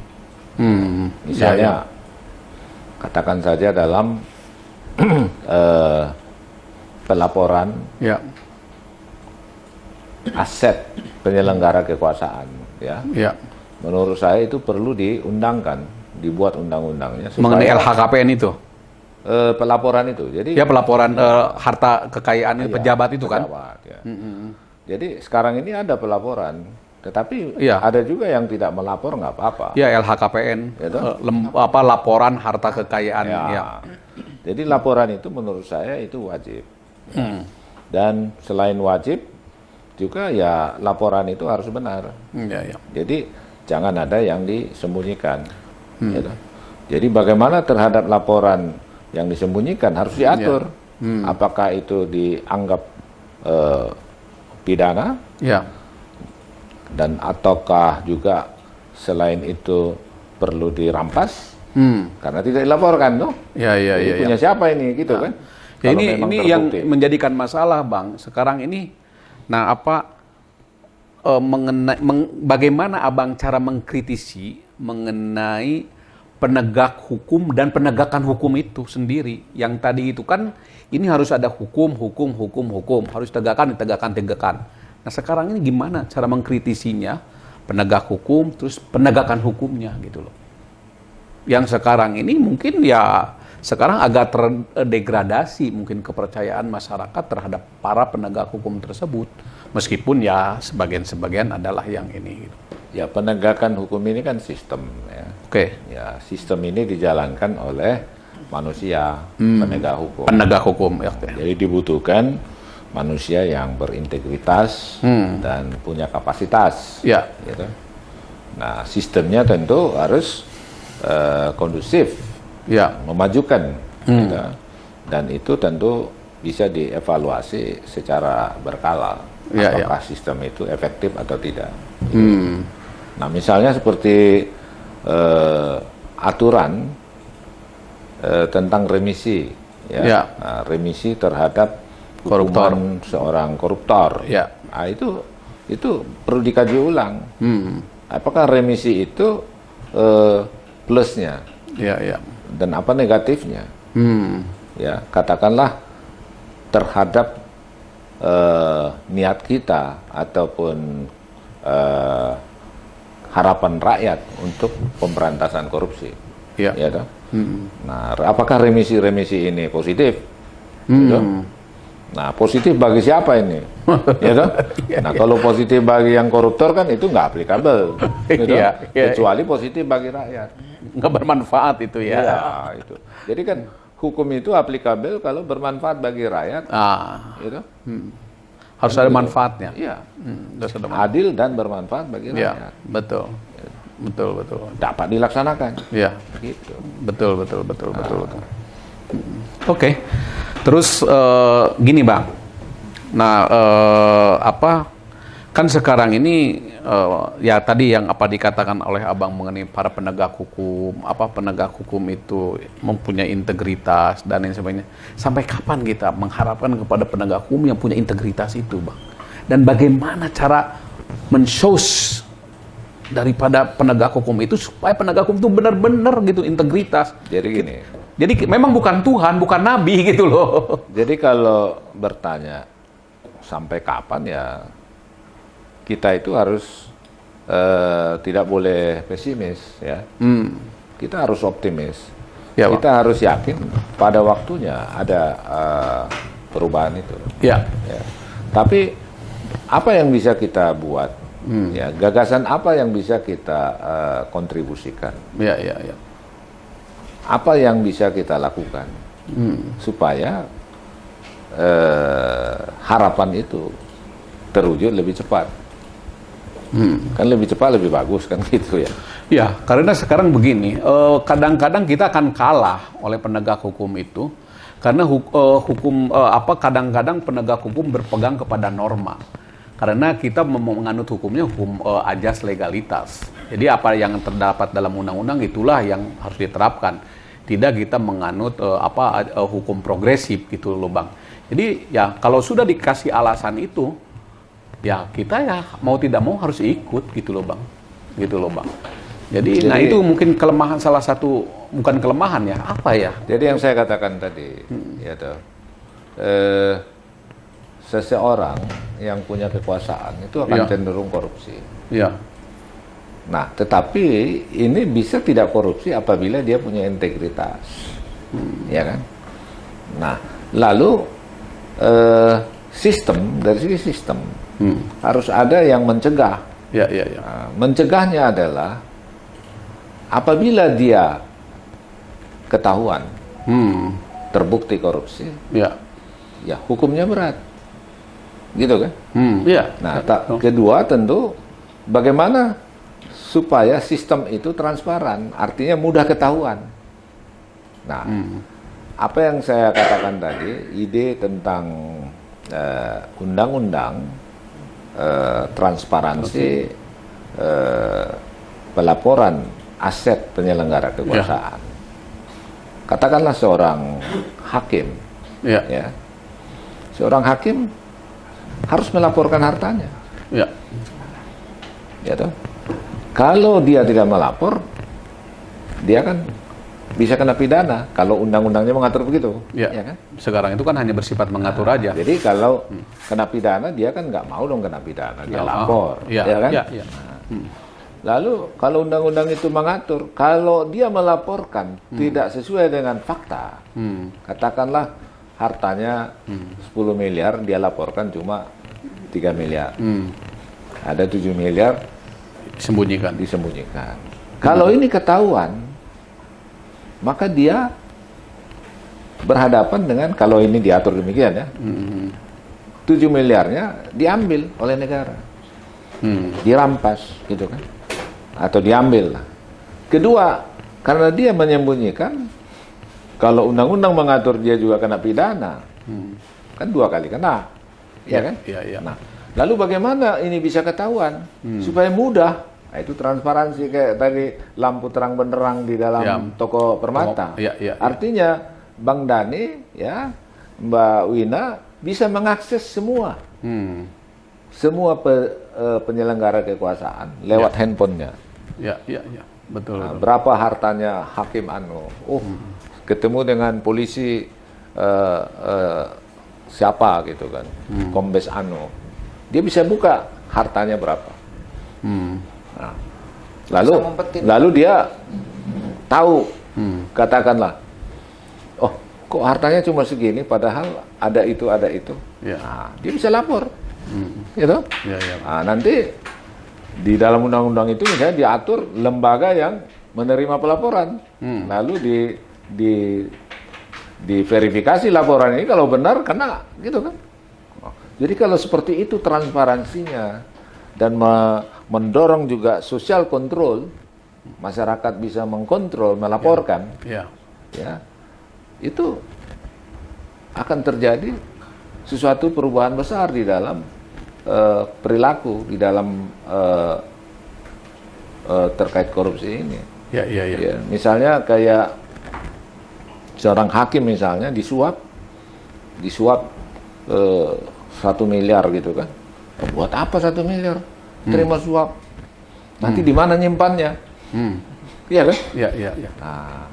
Misalnya, katakan saja dalam pelaporan aset penyelenggara kekuasaan, ya. Menurut saya itu perlu diundangkan, dibuat undang-undangnya mengenai LHKPN itu. Pelaporan itu, jadi pelaporan harta kekayaan pejabat itu kan. Ya. Jadi sekarang ini ada pelaporan. Tetapi ada juga yang tidak melapor, nggak apa-apa. Ya, LHKPN, laporan harta kekayaan. Jadi laporan itu menurut saya itu wajib. Dan selain wajib, juga ya laporan itu harus benar. Jadi jangan ada yang disembunyikan. Jadi bagaimana terhadap laporan yang disembunyikan harus diatur. Apakah itu dianggap pidana? Dan ataukah juga selain itu perlu dirampas karena tidak dilaporkan, tuh? Punya siapa ini, gitu kan? Ya, ini yang menjadikan masalah, Bang. Sekarang ini, nah, bagaimana Abang cara mengkritisi mengenai penegak hukum dan penegakan hukum itu sendiri? Yang tadi itu kan ini harus ada hukum, harus tegakkan. Nah, sekarang ini gimana cara mengkritisinya, penegak hukum, terus penegakan hukumnya, gitu loh. Yang sekarang ini mungkin sekarang agak terdegradasi mungkin kepercayaan masyarakat terhadap para penegak hukum tersebut. Meskipun ya sebagian adalah yang ini, gitu. Ya, penegakan hukum ini kan sistem, ya. Ya, sistem ini dijalankan oleh manusia, penegak hukum. Jadi dibutuhkan manusia yang berintegritas dan punya kapasitas. Gitu. Nah, sistemnya tentu harus kondusif, memajukan, gitu. Dan itu tentu bisa dievaluasi secara berkala, apakah sistem itu efektif atau tidak. Gitu. Nah, misalnya seperti aturan tentang remisi, nah, remisi terhadap hukuman seorang koruptor. Nah, itu perlu dikaji ulang. Apakah remisi itu plusnya dan apa negatifnya? ya katakanlah terhadap niat kita ataupun harapan rakyat untuk pemberantasan korupsi. Ya. Ya toh? Nah, apakah remisi-remisi ini positif? Gitu? Nah, positif bagi siapa ini? Ya toh? Nah, kalau positif bagi yang koruptor kan itu nggak applicable. Gitu? Kecuali positif bagi rakyat. Nggak bermanfaat itu ya. Ya, itu. Jadi kan hukum itu applicable kalau bermanfaat bagi rakyat. Gitu? Harus ada manfaatnya. Iya. Harus ada manfaat. Adil dan bermanfaat bagi Ya, rakyat. betul. Betul. Dapat dilaksanakan. Ya, Gitu. betul. Oke. Terus gini Bang. Nah, kan sekarang ini ya tadi yang apa dikatakan oleh Abang mengenai para penegak hukum, penegak hukum itu mempunyai integritas dan lain sebagainya. Sampai kapan kita mengharapkan kepada penegak hukum yang punya integritas itu, Bang? Dan bagaimana cara men-shows daripada penegak hukum itu supaya penegak hukum itu benar-benar gitu integritas. Jadi gini. Jadi memang bukan Tuhan, bukan nabi gitu loh. Jadi kalau bertanya sampai kapan ya kita itu harus tidak boleh pesimis ya. Kita harus optimis. Ya, Bang. Kita harus yakin pada waktunya ada perubahan itu. Ya. Ya. Tapi apa yang bisa kita buat? Ya, gagasan apa yang bisa kita kontribusikan? Ya. Apa yang bisa kita lakukan supaya harapan itu terwujud lebih cepat? Kan lebih cepat lebih bagus kan gitu ya. Ya, karena sekarang begini, kadang-kadang kita akan kalah oleh penegak hukum itu karena kadang-kadang penegak hukum berpegang kepada norma. Karena kita menganut hukumnya hukum ajas legalitas. Jadi apa yang terdapat dalam undang-undang itulah yang harus diterapkan. Tidak kita menganut hukum progresif gitu loh Bang. Jadi ya kalau sudah dikasih alasan itu, ya kita ya mau tidak mau harus ikut gitu loh Bang. Gitu loh Bang. Jadi nah itu mungkin kelemahan salah satu, bukan kelemahan ya, apa ya? Jadi yang saya katakan tadi, ya toh, seseorang yang punya kekuasaan itu akan cenderung korupsi. Ya. Nah, tetapi ini bisa tidak korupsi apabila dia punya integritas, ya kan? Nah, lalu dari segi sistem harus ada yang mencegah. Ya. Nah, mencegahnya adalah apabila dia ketahuan terbukti korupsi, ya hukumnya berat. Gitu kan? Iya. Nah, kedua tentu bagaimana supaya sistem itu transparan, artinya mudah ketahuan. Nah, apa yang saya katakan tadi, ide tentang undang-undang transparansi pelaporan aset penyelenggara kekuasaan. Katakanlah seorang hakim, ya, seorang hakim harus melaporkan hartanya. Ya. Ya toh? Kalau dia tidak melapor, dia kan bisa kena pidana kalau undang-undangnya mengatur begitu. Ya kan? Sekarang itu kan hanya bersifat mengatur aja. Jadi kalau kena pidana, dia kan nggak mau dong kena pidana, dia lapor, ya kan? Ya. Lalu kalau undang-undang itu mengatur, kalau dia melaporkan tidak sesuai dengan fakta, katakanlah hartanya 10 miliar, dia laporkan cuma 3 miliar. Ada 7 miliar disembunyikan. Kalau ini ketahuan, maka dia berhadapan dengan, kalau ini diatur demikian ya, 7 miliarnya diambil oleh negara. Dirampas gitu kan. Atau diambil lah. Kedua, karena dia menyembunyikan, kalau undang-undang mengatur dia juga kena pidana, kan 2 kali kena, ya kan? Iya. Nah, lalu bagaimana ini bisa ketahuan supaya mudah? Nah, itu transparansi kayak tadi lampu terang benderang di dalam toko permata. Artinya Bang Dhani, ya, Mbak Wina bisa mengakses semua penyelenggara kekuasaan lewat handphonenya. Ya. Betul. Nah, berapa hartanya hakim ketemu dengan polisi siapa gitu kan, Kombes Ano, dia bisa buka hartanya berapa. Nah, lalu dia tahu, katakanlah, oh kok hartanya cuma segini, padahal ada itu. Nah, dia bisa lapor, gitu. Nah, nanti di dalam undang-undang itu misalnya diatur lembaga yang menerima pelaporan, lalu diverifikasi laporan ini kalau benar kena, gitu kan. Jadi kalau seperti itu transparansinya dan mendorong juga social control, masyarakat bisa mengkontrol, melaporkan, ya, itu akan terjadi sesuatu perubahan besar di dalam perilaku, di dalam terkait korupsi ini. Ya, misalnya kayak seorang hakim misalnya disuap 1 miliar gitu kan. Buat apa 1 miliar? Terima suap. Nanti di mana nyimpannya? Iya kan? Iya. Nah,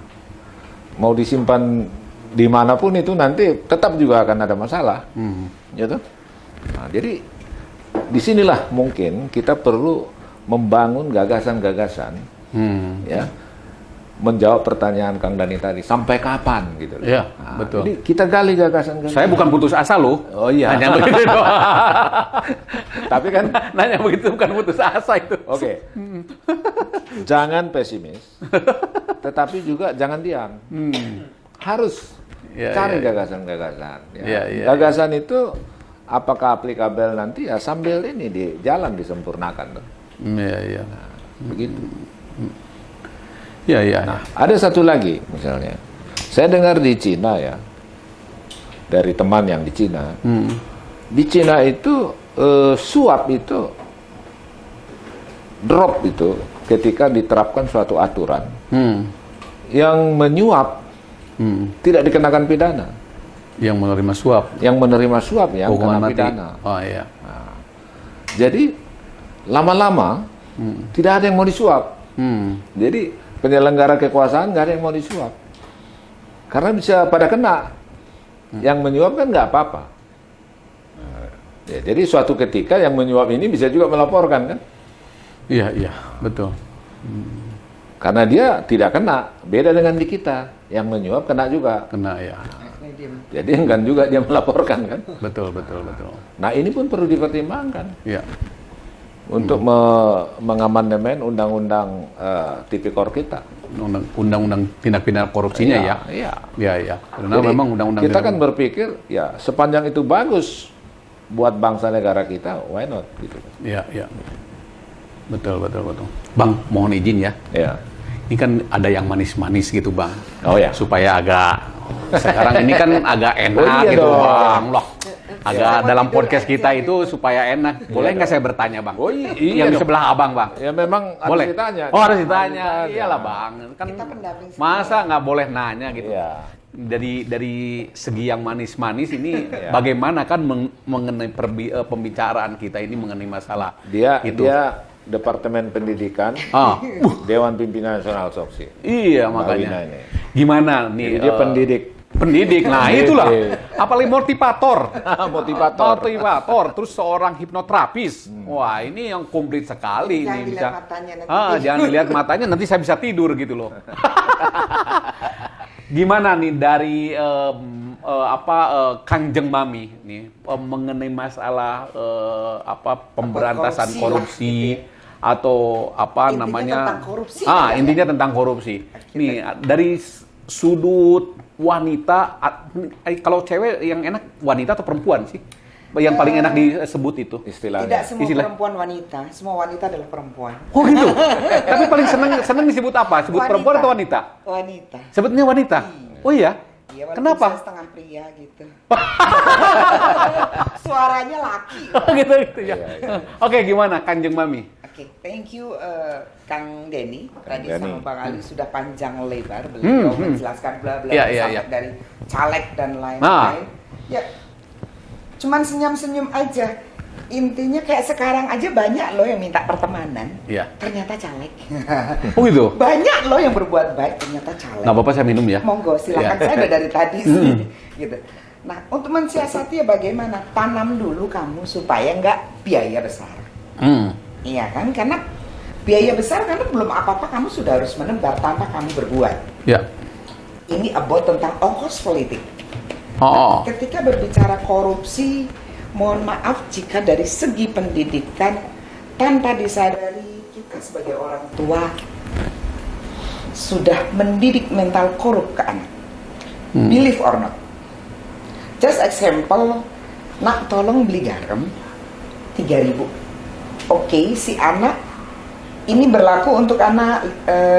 mau disimpan dimanapun itu nanti tetap juga akan ada masalah. Gitu. Nah, jadi disinilah mungkin kita perlu membangun gagasan-gagasan, ya, menjawab pertanyaan Kang Dani tadi, sampai kapan gitu. Iya, Nah, betul. Jadi kita gali gagasan-gagasan. Saya bukan putus asa loh. Oh iya. Nanya begitu doang. Tapi kan Nanya begitu bukan putus asa itu. oke. Jangan pesimis, tetapi juga jangan diam. Harus cari gagasan-gagasan. Ya. Gagasan itu apakah aplikabel nanti ya sambil ini di jalan disempurnakan. Iya. Nah, begitu. Iya. Nah, ada satu lagi misalnya. Saya dengar di Cina ya, dari teman yang di Cina. Di Cina itu suap itu drop itu ketika diterapkan suatu aturan. Yang menyuap tidak dikenakan pidana. Yang menerima suap. Yang menerima suap yang Hukuman kena mati. pidana. Oh iya. Nah, jadi lama-lama tidak ada yang mau disuap. Jadi penyelenggara kekuasaan nggak ada yang mau disuap. Karena bisa pada kena. Yang menyuap kan nggak apa-apa. Ya, jadi suatu ketika yang menyuap ini bisa juga melaporkan kan? Iya, betul. Karena dia tidak kena, beda dengan di kita. Yang menyuap kena juga. Kena ya. Jadi enggan juga dia melaporkan kan? Betul. Nah ini pun perlu dipertimbangkan. Iya. Untuk mengamandemen undang-undang tipikor kita. Undang-undang tindak pidana korupsinya ya. Iya. Karena Jadi, memang undang-undang kita kan berpikir ya sepanjang itu bagus buat bangsa negara kita, why not gitu. Iya. Betul. Bang, mohon izin ya. Ya. Ini kan ada yang manis-manis gitu, Bang. Oh ya. Supaya agak sekarang ini kan agak enak Oh, iya gitu, dong. Bang. Loh. Agak Ya, dalam tidur podcast aja kita gitu. itu supaya enak. Boleh nggak saya bertanya, Bang? Oh, iya Yang di dong. sebelah Abang, Bang. Ya memang Boleh. harus ditanya. Oh, harus ditanya. Iyalah, Bang. Kan Kita pendamping sendiri. masa nggak boleh nanya gitu. Iya. Dari segi yang manis-manis ini bagaimana kan mengenai pembicaraan kita ini mengenai masalah Dia itu. Departemen Pendidikan, Dewan Pimpinan Nasional Soksi. Iya, Mbak makanya. Wina ini. Gimana nih? Jadi dia pendidik. Pendidik. Nah, itulah. Apalagi motivator. Motivator. Terus seorang hipnoterapis. Wah, ini yang komplit sekali Jangan ini dilihat matanya, nanti jangan dilihat matanya nanti saya bisa tidur gitu loh. Gimana nih dari Kangjeng Mami nih mengenai masalah pemberantasan korupsi atau apa Intinya namanya tentang korupsi kan, ya? intinya tentang korupsi. Nih dari sudut wanita, kalau cewek yang enak wanita atau perempuan sih? Yang paling enak disebut itu Istilahnya. Tidak semua Istilah. perempuan wanita, semua wanita adalah perempuan. Oh gitu. Tapi paling seneng disebut apa? Sebut Wanita. perempuan atau wanita? Wanita. Sebutnya wanita. Oh iya. Iya, walaupun Kenapa? saya setengah pria gitu. Suaranya laki. gitu ya. Iya. Oke, gimana Kanjeng Mami? Oke, thank you Kang Denny. Tadi Denny. sama Bang Ali sudah panjang lebar beliau menjelaskan bla bla Iya, sampai iya. dari caleg dan lain-lain. Nah. Ya, cuman senyum-senyum aja. Intinya kayak sekarang aja banyak loh yang minta pertemanan, Iya. ternyata caleg. Oh gitu. Banyak loh yang berbuat baik, ternyata caleg. Nggak apa-apa saya minum ya. Monggo, silakan. Iya. Saya udah dari tadi sih. Gitu. Nah, untuk mensiasati ya bagaimana? Tanam dulu kamu supaya nggak biaya besar. Iya kan? Karena biaya besar karena belum apa-apa kamu sudah harus menebar tanpa kamu berbuat. Ya. Ini about tentang ongkos politik. Oh. Ketika berbicara korupsi, mohon maaf jika dari segi pendidikan tanpa disadari kita sebagai orang tua sudah mendidik mental korup ke anak. Believe or not. Just example, nak tolong beli garam 3.000. Oke, si anak ini berlaku untuk anak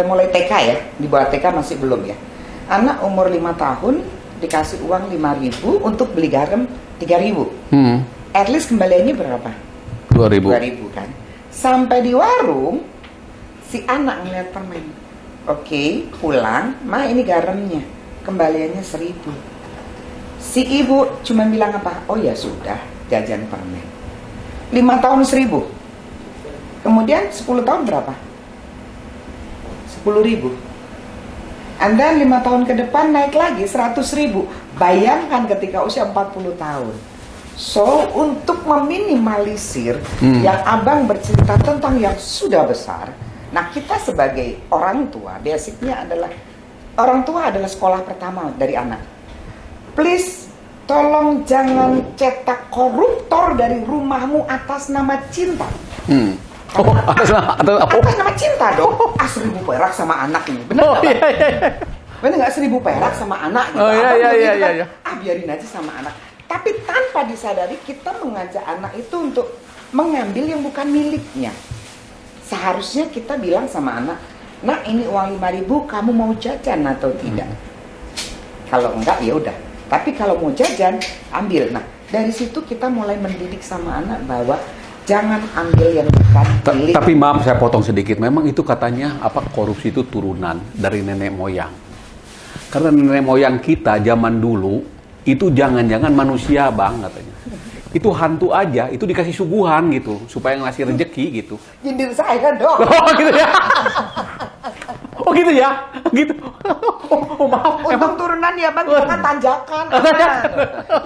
mulai TK ya, di bawah TK masih belum ya. Anak umur 5 tahun dikasih uang 5.000 untuk beli garam 3.000. At least kembaliannya berapa? 2.000. 2.000 kan. Sampai di warung si anak ngeliat permen. Oke, pulang, ma ini garamnya. Kembaliannya 1.000. Si ibu cuma bilang apa? Oh ya sudah, jajan permen. 5 tahun 1.000. Kemudian 10 tahun berapa? 10.000. And then 5 tahun ke depan naik lagi 100.000. Bayangkan ketika usia 40 tahun. So, untuk meminimalisir yang abang bercerita tentang yang sudah besar. Nah, kita sebagai orang tua, basicnya adalah orang tua adalah sekolah pertama dari anak. Please, tolong jangan cetak koruptor dari rumahmu atas nama cinta. Oh, atas nama cinta dong. 1.000 perak sama anak ini, bener nggak? Iya. Bener nggak 1.000 perak sama anak? Gitu. Oh iya. Biarin aja sama anak. Tapi tanpa disadari kita mengajak anak itu untuk mengambil yang bukan miliknya. Seharusnya kita bilang sama anak, nak ini uang 5.000, kamu mau jajan atau tidak? Kalau enggak ya udah. Tapi kalau mau jajan, ambil. Nah, dari situ kita mulai mendidik sama anak bahwa jangan ambil yang bukan milik. Tapi maaf saya potong sedikit. Memang itu katanya korupsi itu turunan dari nenek moyang. Karena nenek moyang kita zaman dulu itu jangan-jangan manusia bang katanya. Itu hantu aja, itu dikasih suguhan gitu supaya ngasih rezeki gitu. Nyindir saya dong. Oh gitu ya. Oh gitu ya. Gitu. Oh maaf. Untung turunan ya bang, kita kan tanjakan. Kita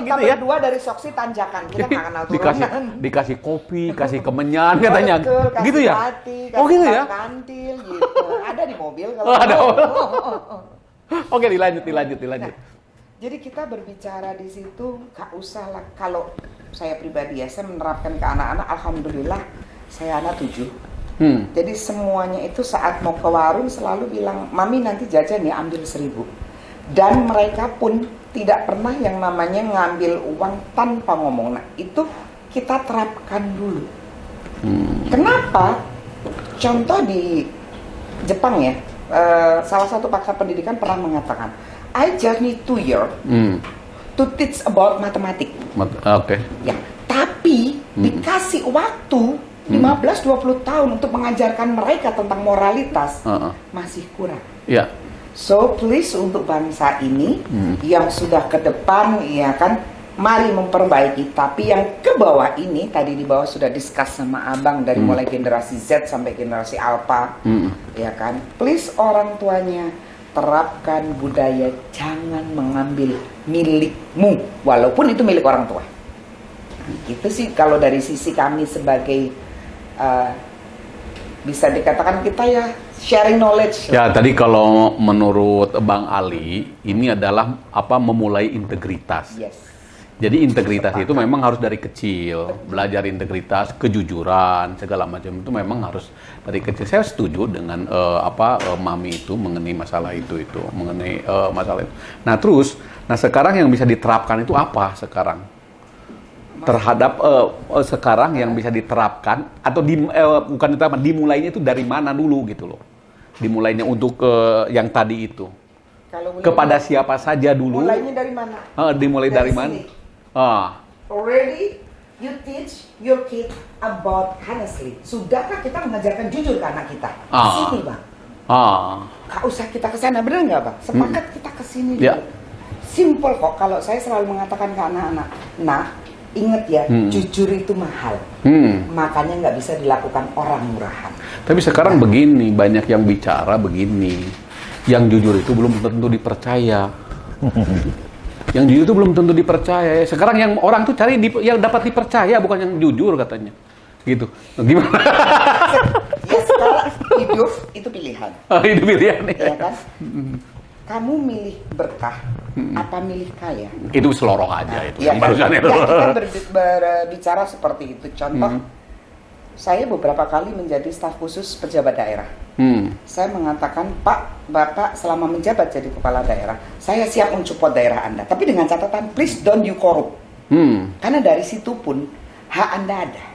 Gitu ya? berdua dari Soksi tanjakan, kita nggak kenal turunan. Dikasih kopi, kasih kemenyan katanya. Betul, kasih Gitu ya? hati, Oh gitu ya? kantil gitu. Ada di mobil kalau Oh, ada. mau. Oke, dilanjut. Nah, jadi kita berbicara di situ, gak usah lah. Kalau saya pribadi ya, saya menerapkan ke anak-anak, alhamdulillah saya anak 7. Jadi semuanya itu saat mau ke warung selalu bilang, mami nanti jajan ya ambil 1.000. Dan mereka pun tidak pernah yang namanya ngambil uang tanpa ngomong. Nah itu kita terapkan dulu. Kenapa? Contoh di Jepang ya, salah satu pakar pendidikan pernah mengatakan, I just need 2 years to teach about matematik. Oke. Ya, tapi dikasih waktu 15-20 tahun untuk mengajarkan mereka tentang moralitas masih kurang. Ya. So please untuk bangsa ini yang sudah ke depan ya kan, mari memperbaiki. Tapi yang ke bawah ini tadi di bawah sudah discuss sama abang dari mulai generasi Z sampai generasi Alpha, ya kan. Please orang tuanya terapkan budaya jangan mengambil milikmu walaupun itu milik orang tua. Itu sih kalau dari sisi kami sebagai bisa dikatakan kita ya sharing knowledge. Ya, tadi kalau menurut Bang Ali, ini adalah memulai integritas. Yes. Jadi integritas itu memang harus dari kecil, belajar integritas, kejujuran, segala macam itu memang harus dari kecil. Saya setuju dengan Mami itu mengenai masalah itu mengenai masalah itu. Nah sekarang yang bisa diterapkan itu apa sekarang? Terhadap sekarang yang bisa diterapkan atau bukan diterapkan, dimulainya itu dari mana dulu gitu loh? Dimulainya untuk yang tadi itu. Kepada siapa saja dulu? Mulainya dari mana? Dimulai dari mana? Already you teach your kid about honestly. Sudahkah kita mengajarkan jujur ke anak kita? Sini bang. Gak usah kita kesana, bener nggak bang? Sepakat kita kesini dulu. Ya. Simple kok. Kalau saya selalu mengatakan ke anak-anak, nah Ingat ya, jujur itu mahal. Makanya nggak bisa dilakukan orang murahan. Tapi sekarang begini, banyak yang bicara begini. Yang jujur itu belum tentu dipercaya. Yang jujur itu belum tentu dipercaya. Sekarang yang orang tuh cari yang dapat dipercaya, bukan yang jujur katanya. Gitu. Gimana? Ya sekarang hidup itu pilihan. Hidup pilihan ya. Ya kan? Kamu milih berkah, apa milih kaya? Itu seloroh aja itu. Ya, Barusan ya, itu. kita berbicara seperti itu. Contoh, saya beberapa kali menjadi staf khusus pejabat daerah. Saya mengatakan, Pak, Bapak selama menjabat jadi kepala daerah, saya siap mensupport daerah Anda. Tapi dengan catatan, please don't you corrupt. Karena dari situ pun hak Anda ada.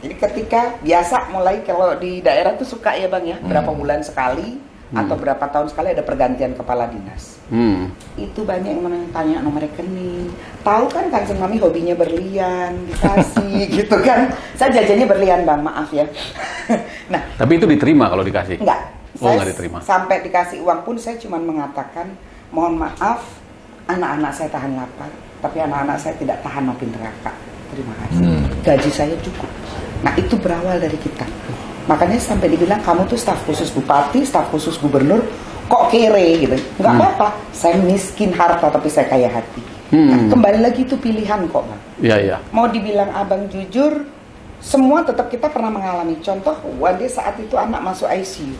Jadi ketika biasa mulai kalau di daerah tuh suka ya Bang ya, berapa bulan sekali atau berapa tahun sekali ada pergantian kepala dinas. Itu banyak yang tanya nomor rekening. Tahu kan Kanjeng Mami hobinya berlian, dikasih gitu kan. Saya jajannya berlian Bang, maaf ya. Nah, tapi itu diterima kalau dikasih? Enggak. Oh, nggak diterima. Sampai dikasih uang pun saya cuma mengatakan, mohon maaf, anak-anak saya tahan lapar, tapi anak-anak saya tidak tahan api neraka. Terima kasih. Gaji saya cukup. Nah, itu berawal dari kita. Makanya sampai dibilang kamu tuh staf khusus bupati, staf khusus gubernur, kok kere gitu. Nggak apa-apa, saya miskin harta tapi saya kaya hati. Nah, kembali lagi itu pilihan kok Bang. Iya, iya. Mau dibilang abang jujur, semua tetap kita pernah mengalami. Contoh, Wandi saat itu anak masuk ICU.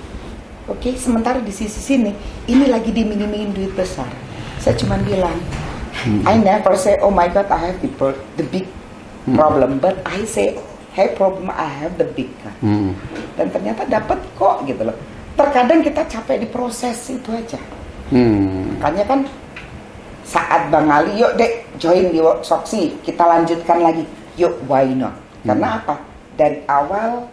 Oke, sementara di sisi sini, ini lagi diminimin duit besar. Saya cuma bilang, I never say, oh my God, I have the big problem. But I say, hey problem, I have the big one. Dan ternyata dapat kok gitu loh. Terkadang kita capek di proses itu aja. Makanya kan saat Bang Ali, yuk dek join di workshop sih, kita lanjutkan lagi. Yuk, why not? Karena apa? Dari awal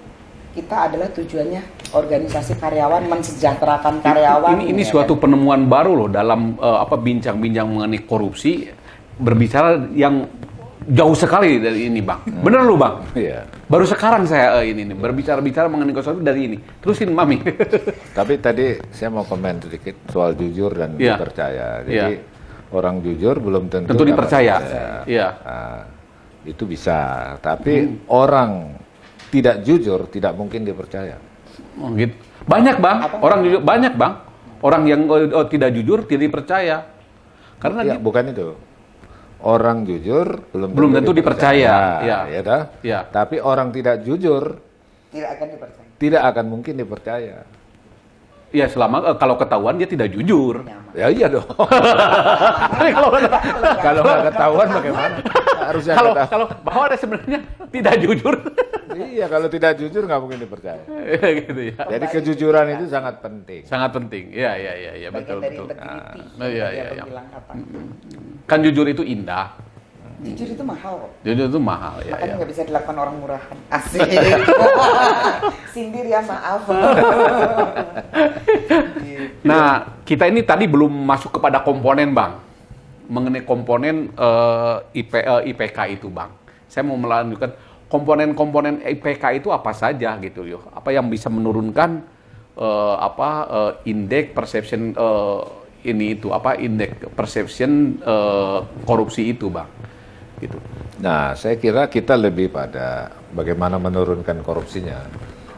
kita adalah tujuannya organisasi karyawan, mensejahterakan karyawan. Ini ya suatu kan? penemuan baru loh dalam bincang-bincang mengenai korupsi, berbicara yang jauh sekali dari ini Bang. Bener lu Bang? Iya. Baru sekarang saya ini berbicara mengenai korupsi dari ini. Terusin Mami. Tapi tadi saya mau komen sedikit soal jujur dan dipercaya. Jadi orang jujur belum tentu dipercaya. Iya. Nah, itu bisa. Tapi orang tidak jujur tidak mungkin dipercaya. Oh, gitu. Banyak Bang. Orang jujur banyak Bang. Orang yang tidak jujur tidak dipercaya. Karena bukan itu. Orang jujur belum tentu dipercaya. Ya dah. Ya. Tapi orang tidak jujur tidak akan dipercaya. Tidak akan mungkin dipercaya. Ya selama kalau ketahuan dia tidak jujur. Ya iya dong. kalau nggak ketahuan bagaimana? Harusnya kalau bahwa ada sebenarnya tidak jujur. Iya, kalau tidak jujur nggak mungkin dipercaya. Gitu ya. Jadi kejujuran itu sangat penting. Sangat penting. Iya betul. Iya. Kan jujur itu indah. Jujur itu mahal kok. Jujur itu mahal ya. Makanya nggak bisa dilakukan orang murahan. Asik. Sindir ya maaf. Nah, kita ini tadi belum masuk kepada komponen Bang. Mengenai komponen IPK itu Bang. Saya mau melanjutkan komponen-komponen IPK itu apa saja gitu yo. Apa yang bisa menurunkan indeks perception indeks perception korupsi itu Bang. Gitu. Nah, saya kira kita lebih pada bagaimana menurunkan korupsinya.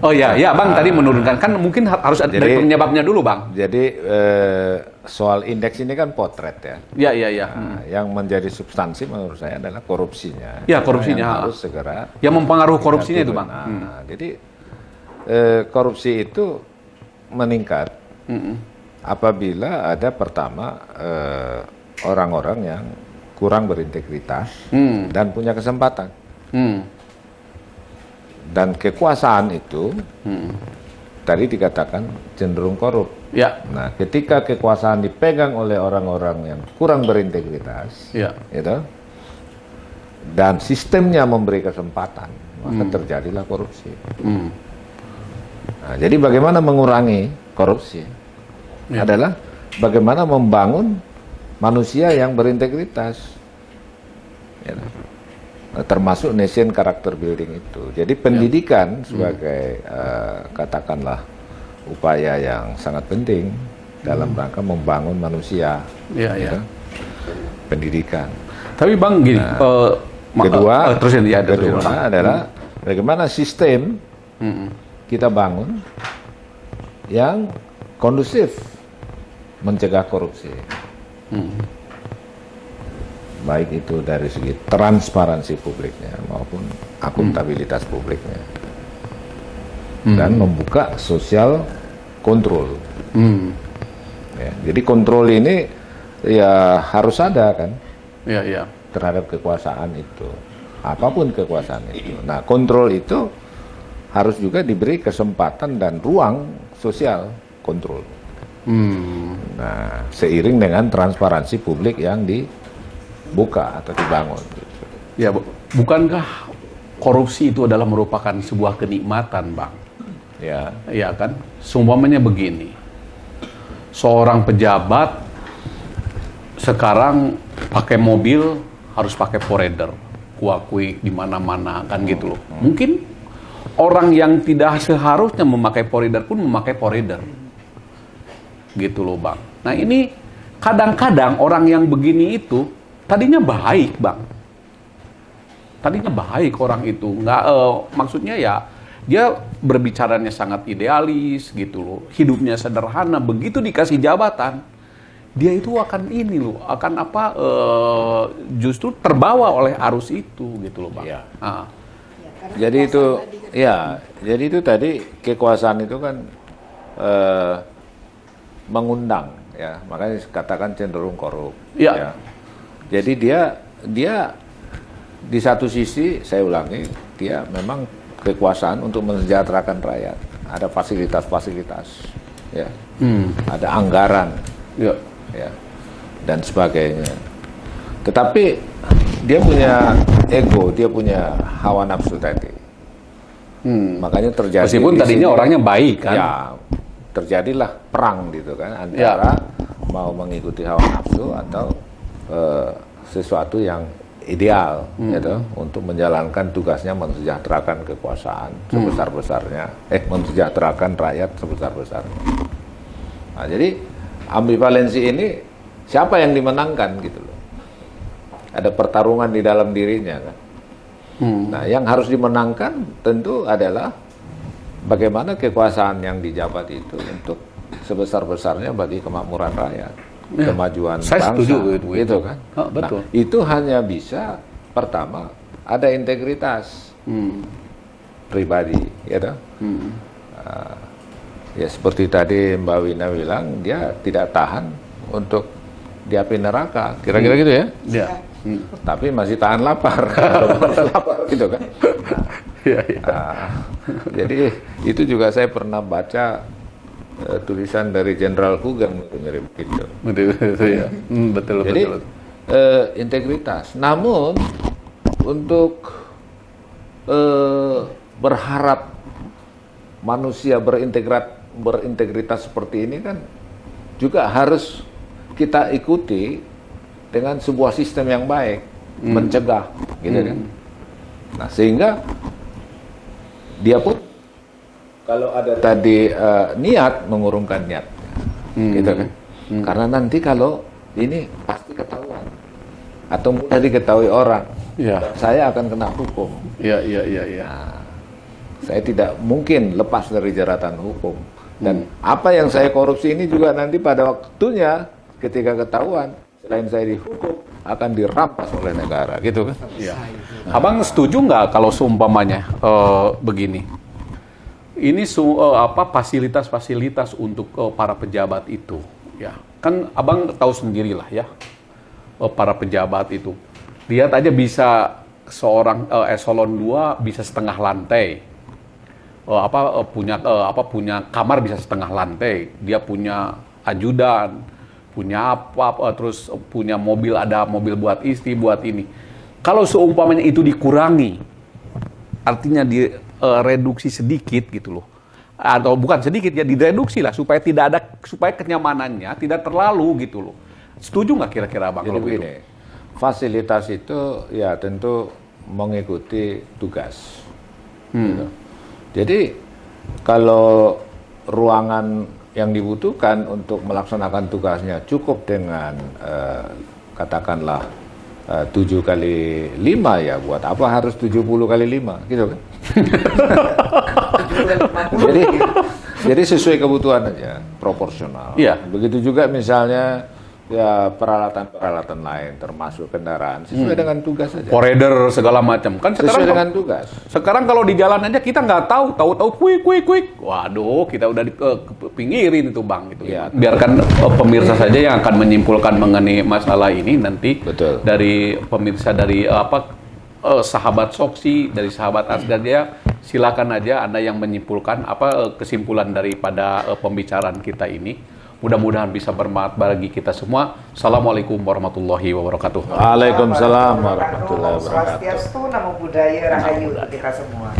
Oh ya Bang tadi menurunkan kan mungkin harus ada dari penyebabnya dulu Bang. Jadi soal indeks ini kan potret ya. Iya. Nah, yang menjadi substansi menurut saya adalah korupsinya. Ya korupsinya yang harus segera. Yang mempengaruhi korupsinya itu Bang. Nah, jadi korupsi itu meningkat apabila ada pertama orang-orang yang kurang berintegritas dan punya kesempatan. Dan kekuasaan itu tadi dikatakan cenderung korup. Ya. Nah, ketika kekuasaan dipegang oleh orang-orang yang kurang berintegritas, gitu, dan sistemnya memberi kesempatan, maka terjadilah korupsi. Nah, jadi bagaimana mengurangi korupsi? Adalah bagaimana membangun manusia yang berintegritas, termasuk nation character building itu. Jadi pendidikan sebagai katakanlah upaya yang sangat penting dalam rangka membangun manusia. Pendidikan. Tapi Bang gini, Kedua, terusin ya, kedua terusin. adalah bagaimana sistem kita bangun yang kondusif mencegah korupsi. Baik itu dari segi transparansi publiknya maupun akuntabilitas publiknya. Dan membuka sosial kontrol. Ya, jadi kontrol ini ya harus ada kan Iya, iya. terhadap kekuasaan itu. Apapun kekuasaan itu. Nah, kontrol itu harus juga diberi kesempatan dan ruang sosial kontrol. Nah, seiring dengan transparansi publik yang dibuka atau dibangun. Ya, bukankah korupsi itu adalah merupakan sebuah kenikmatan, Bang? Ya, Iya kan? Seumpamanya begini. Seorang pejabat sekarang pakai mobil harus pakai forerunner, kuakui di mana-mana kan gitu loh. Mungkin orang yang tidak seharusnya memakai forerunner pun memakai forerunner. Gitu loh, Bang. Nah, ini kadang-kadang orang yang begini itu tadinya baik, Bang. Tadinya baik orang itu. Nggak, maksudnya ya dia berbicaranya sangat idealis gitu loh. Hidupnya sederhana, begitu dikasih jabatan dia itu akan ini loh, akan apa justru terbawa oleh arus itu gitu loh, Bang. Iya. Ah. jadi itu ya, jadi itu tadi kekuasaan itu kan mengundang ya, makanya katakan cenderung korup. Iya. Ya. Jadi dia di satu sisi saya ulangi, dia memang kekuasaan untuk mensejahterakan rakyat. Ada fasilitas-fasilitas, ya. Ada anggaran, Ya. ya, dan sebagainya. Tetapi dia punya ego, dia punya hawa nafsu tadi. Makanya terjadi. Meskipun di tadinya sini, orangnya baik kan. ya, terjadilah perang gitu kan antara mau mengikuti hawa nafsu atau sesuatu yang ideal gitu untuk menjalankan tugasnya mensejahterakan kekuasaan sebesar-besarnya, mensejahterakan rakyat sebesar-besarnya. Nah, jadi ambivalensi ini siapa yang dimenangkan gitu loh. Ada pertarungan di dalam dirinya kan. Nah, yang harus dimenangkan tentu adalah bagaimana kekuasaan yang dijabat itu untuk sebesar-besarnya bagi kemakmuran rakyat, kemajuan Saya bangsa, setuju gitu kan. Oh, betul. Nah, itu hanya bisa pertama ada integritas pribadi, gitu. Ya seperti tadi Mbak Wina bilang, dia tidak tahan untuk di api neraka, kira-kira gitu ya. Iya. Tapi masih tahan lapar, lapar gitu kan. Iya, iya. Jadi itu juga saya pernah baca tulisan dari Jenderal Hugeng mirip gitu. Betul, betul ya. Betul, Jadi betul. integritas. Namun untuk berharap manusia berintegritas seperti ini kan juga harus kita ikuti dengan sebuah sistem yang baik, mencegah, gitu kan. Nah, sehingga dia pun kalau ada tadi niat mengurungkan niat, gitu kan. Karena nanti kalau ini pasti ketahuan atau mudah diketahui orang, saya akan kena hukum. Iya, iya, iya, iya. Saya tidak mungkin lepas dari jeratan hukum. Dan apa yang saya korupsi ini juga nanti pada waktunya ketika ketahuan, selain saya dihukum, akan dirampas oleh negara, gitu kan? Iya. Abang setuju nggak kalau seumpamanya begini? Ini fasilitas-fasilitas untuk para pejabat itu, ya kan Abang tahu sendirilah ya, para pejabat itu. Lihat aja bisa seorang eselon 2 bisa setengah lantai. Punya kamar bisa setengah lantai, dia punya ajudan, punya terus punya mobil, ada mobil buat istri, buat ini. Kalau seumpamanya itu dikurangi, artinya direduksi sedikit gitu loh, atau bukan sedikit ya, direduksi lah supaya supaya kenyamanannya tidak terlalu gitu loh. Setuju nggak kira-kira Bang? Jadi begini, fasilitas itu ya tentu mengikuti tugas. Gitu. Jadi kalau ruangan yang dibutuhkan untuk melaksanakan tugasnya cukup dengan katakanlah 7 kali 5 ya, buat apa harus 70 kali 5 gitu kan. jadi sesuai kebutuhan aja, proporsional. Iya. Begitu juga misalnya ya peralatan-peralatan lain termasuk kendaraan sesuai dengan tugas saja. Koridor segala macam. Kan Sesuai sekarang dengan tugas. sekarang kalau di jalan aja kita nggak tahu quick. Waduh, kita udah pinggirin itu Bang gitu. Iya. Biarkan pemirsa saja yang akan menyimpulkan mengenai masalah ini nanti. Betul. Dari pemirsa dari sahabat Soksi, dari sahabat Asgardia, silakan aja Anda yang menyimpulkan kesimpulan daripada pembicaraan kita ini. Mudah-mudahan bisa bermanfaat bagi kita semua. Assalamualaikum warahmatullahi wabarakatuh. Waalaikumsalam warahmatullahi wabarakatuh. Swastiastu, namo buddhaya, rahayu kita semua.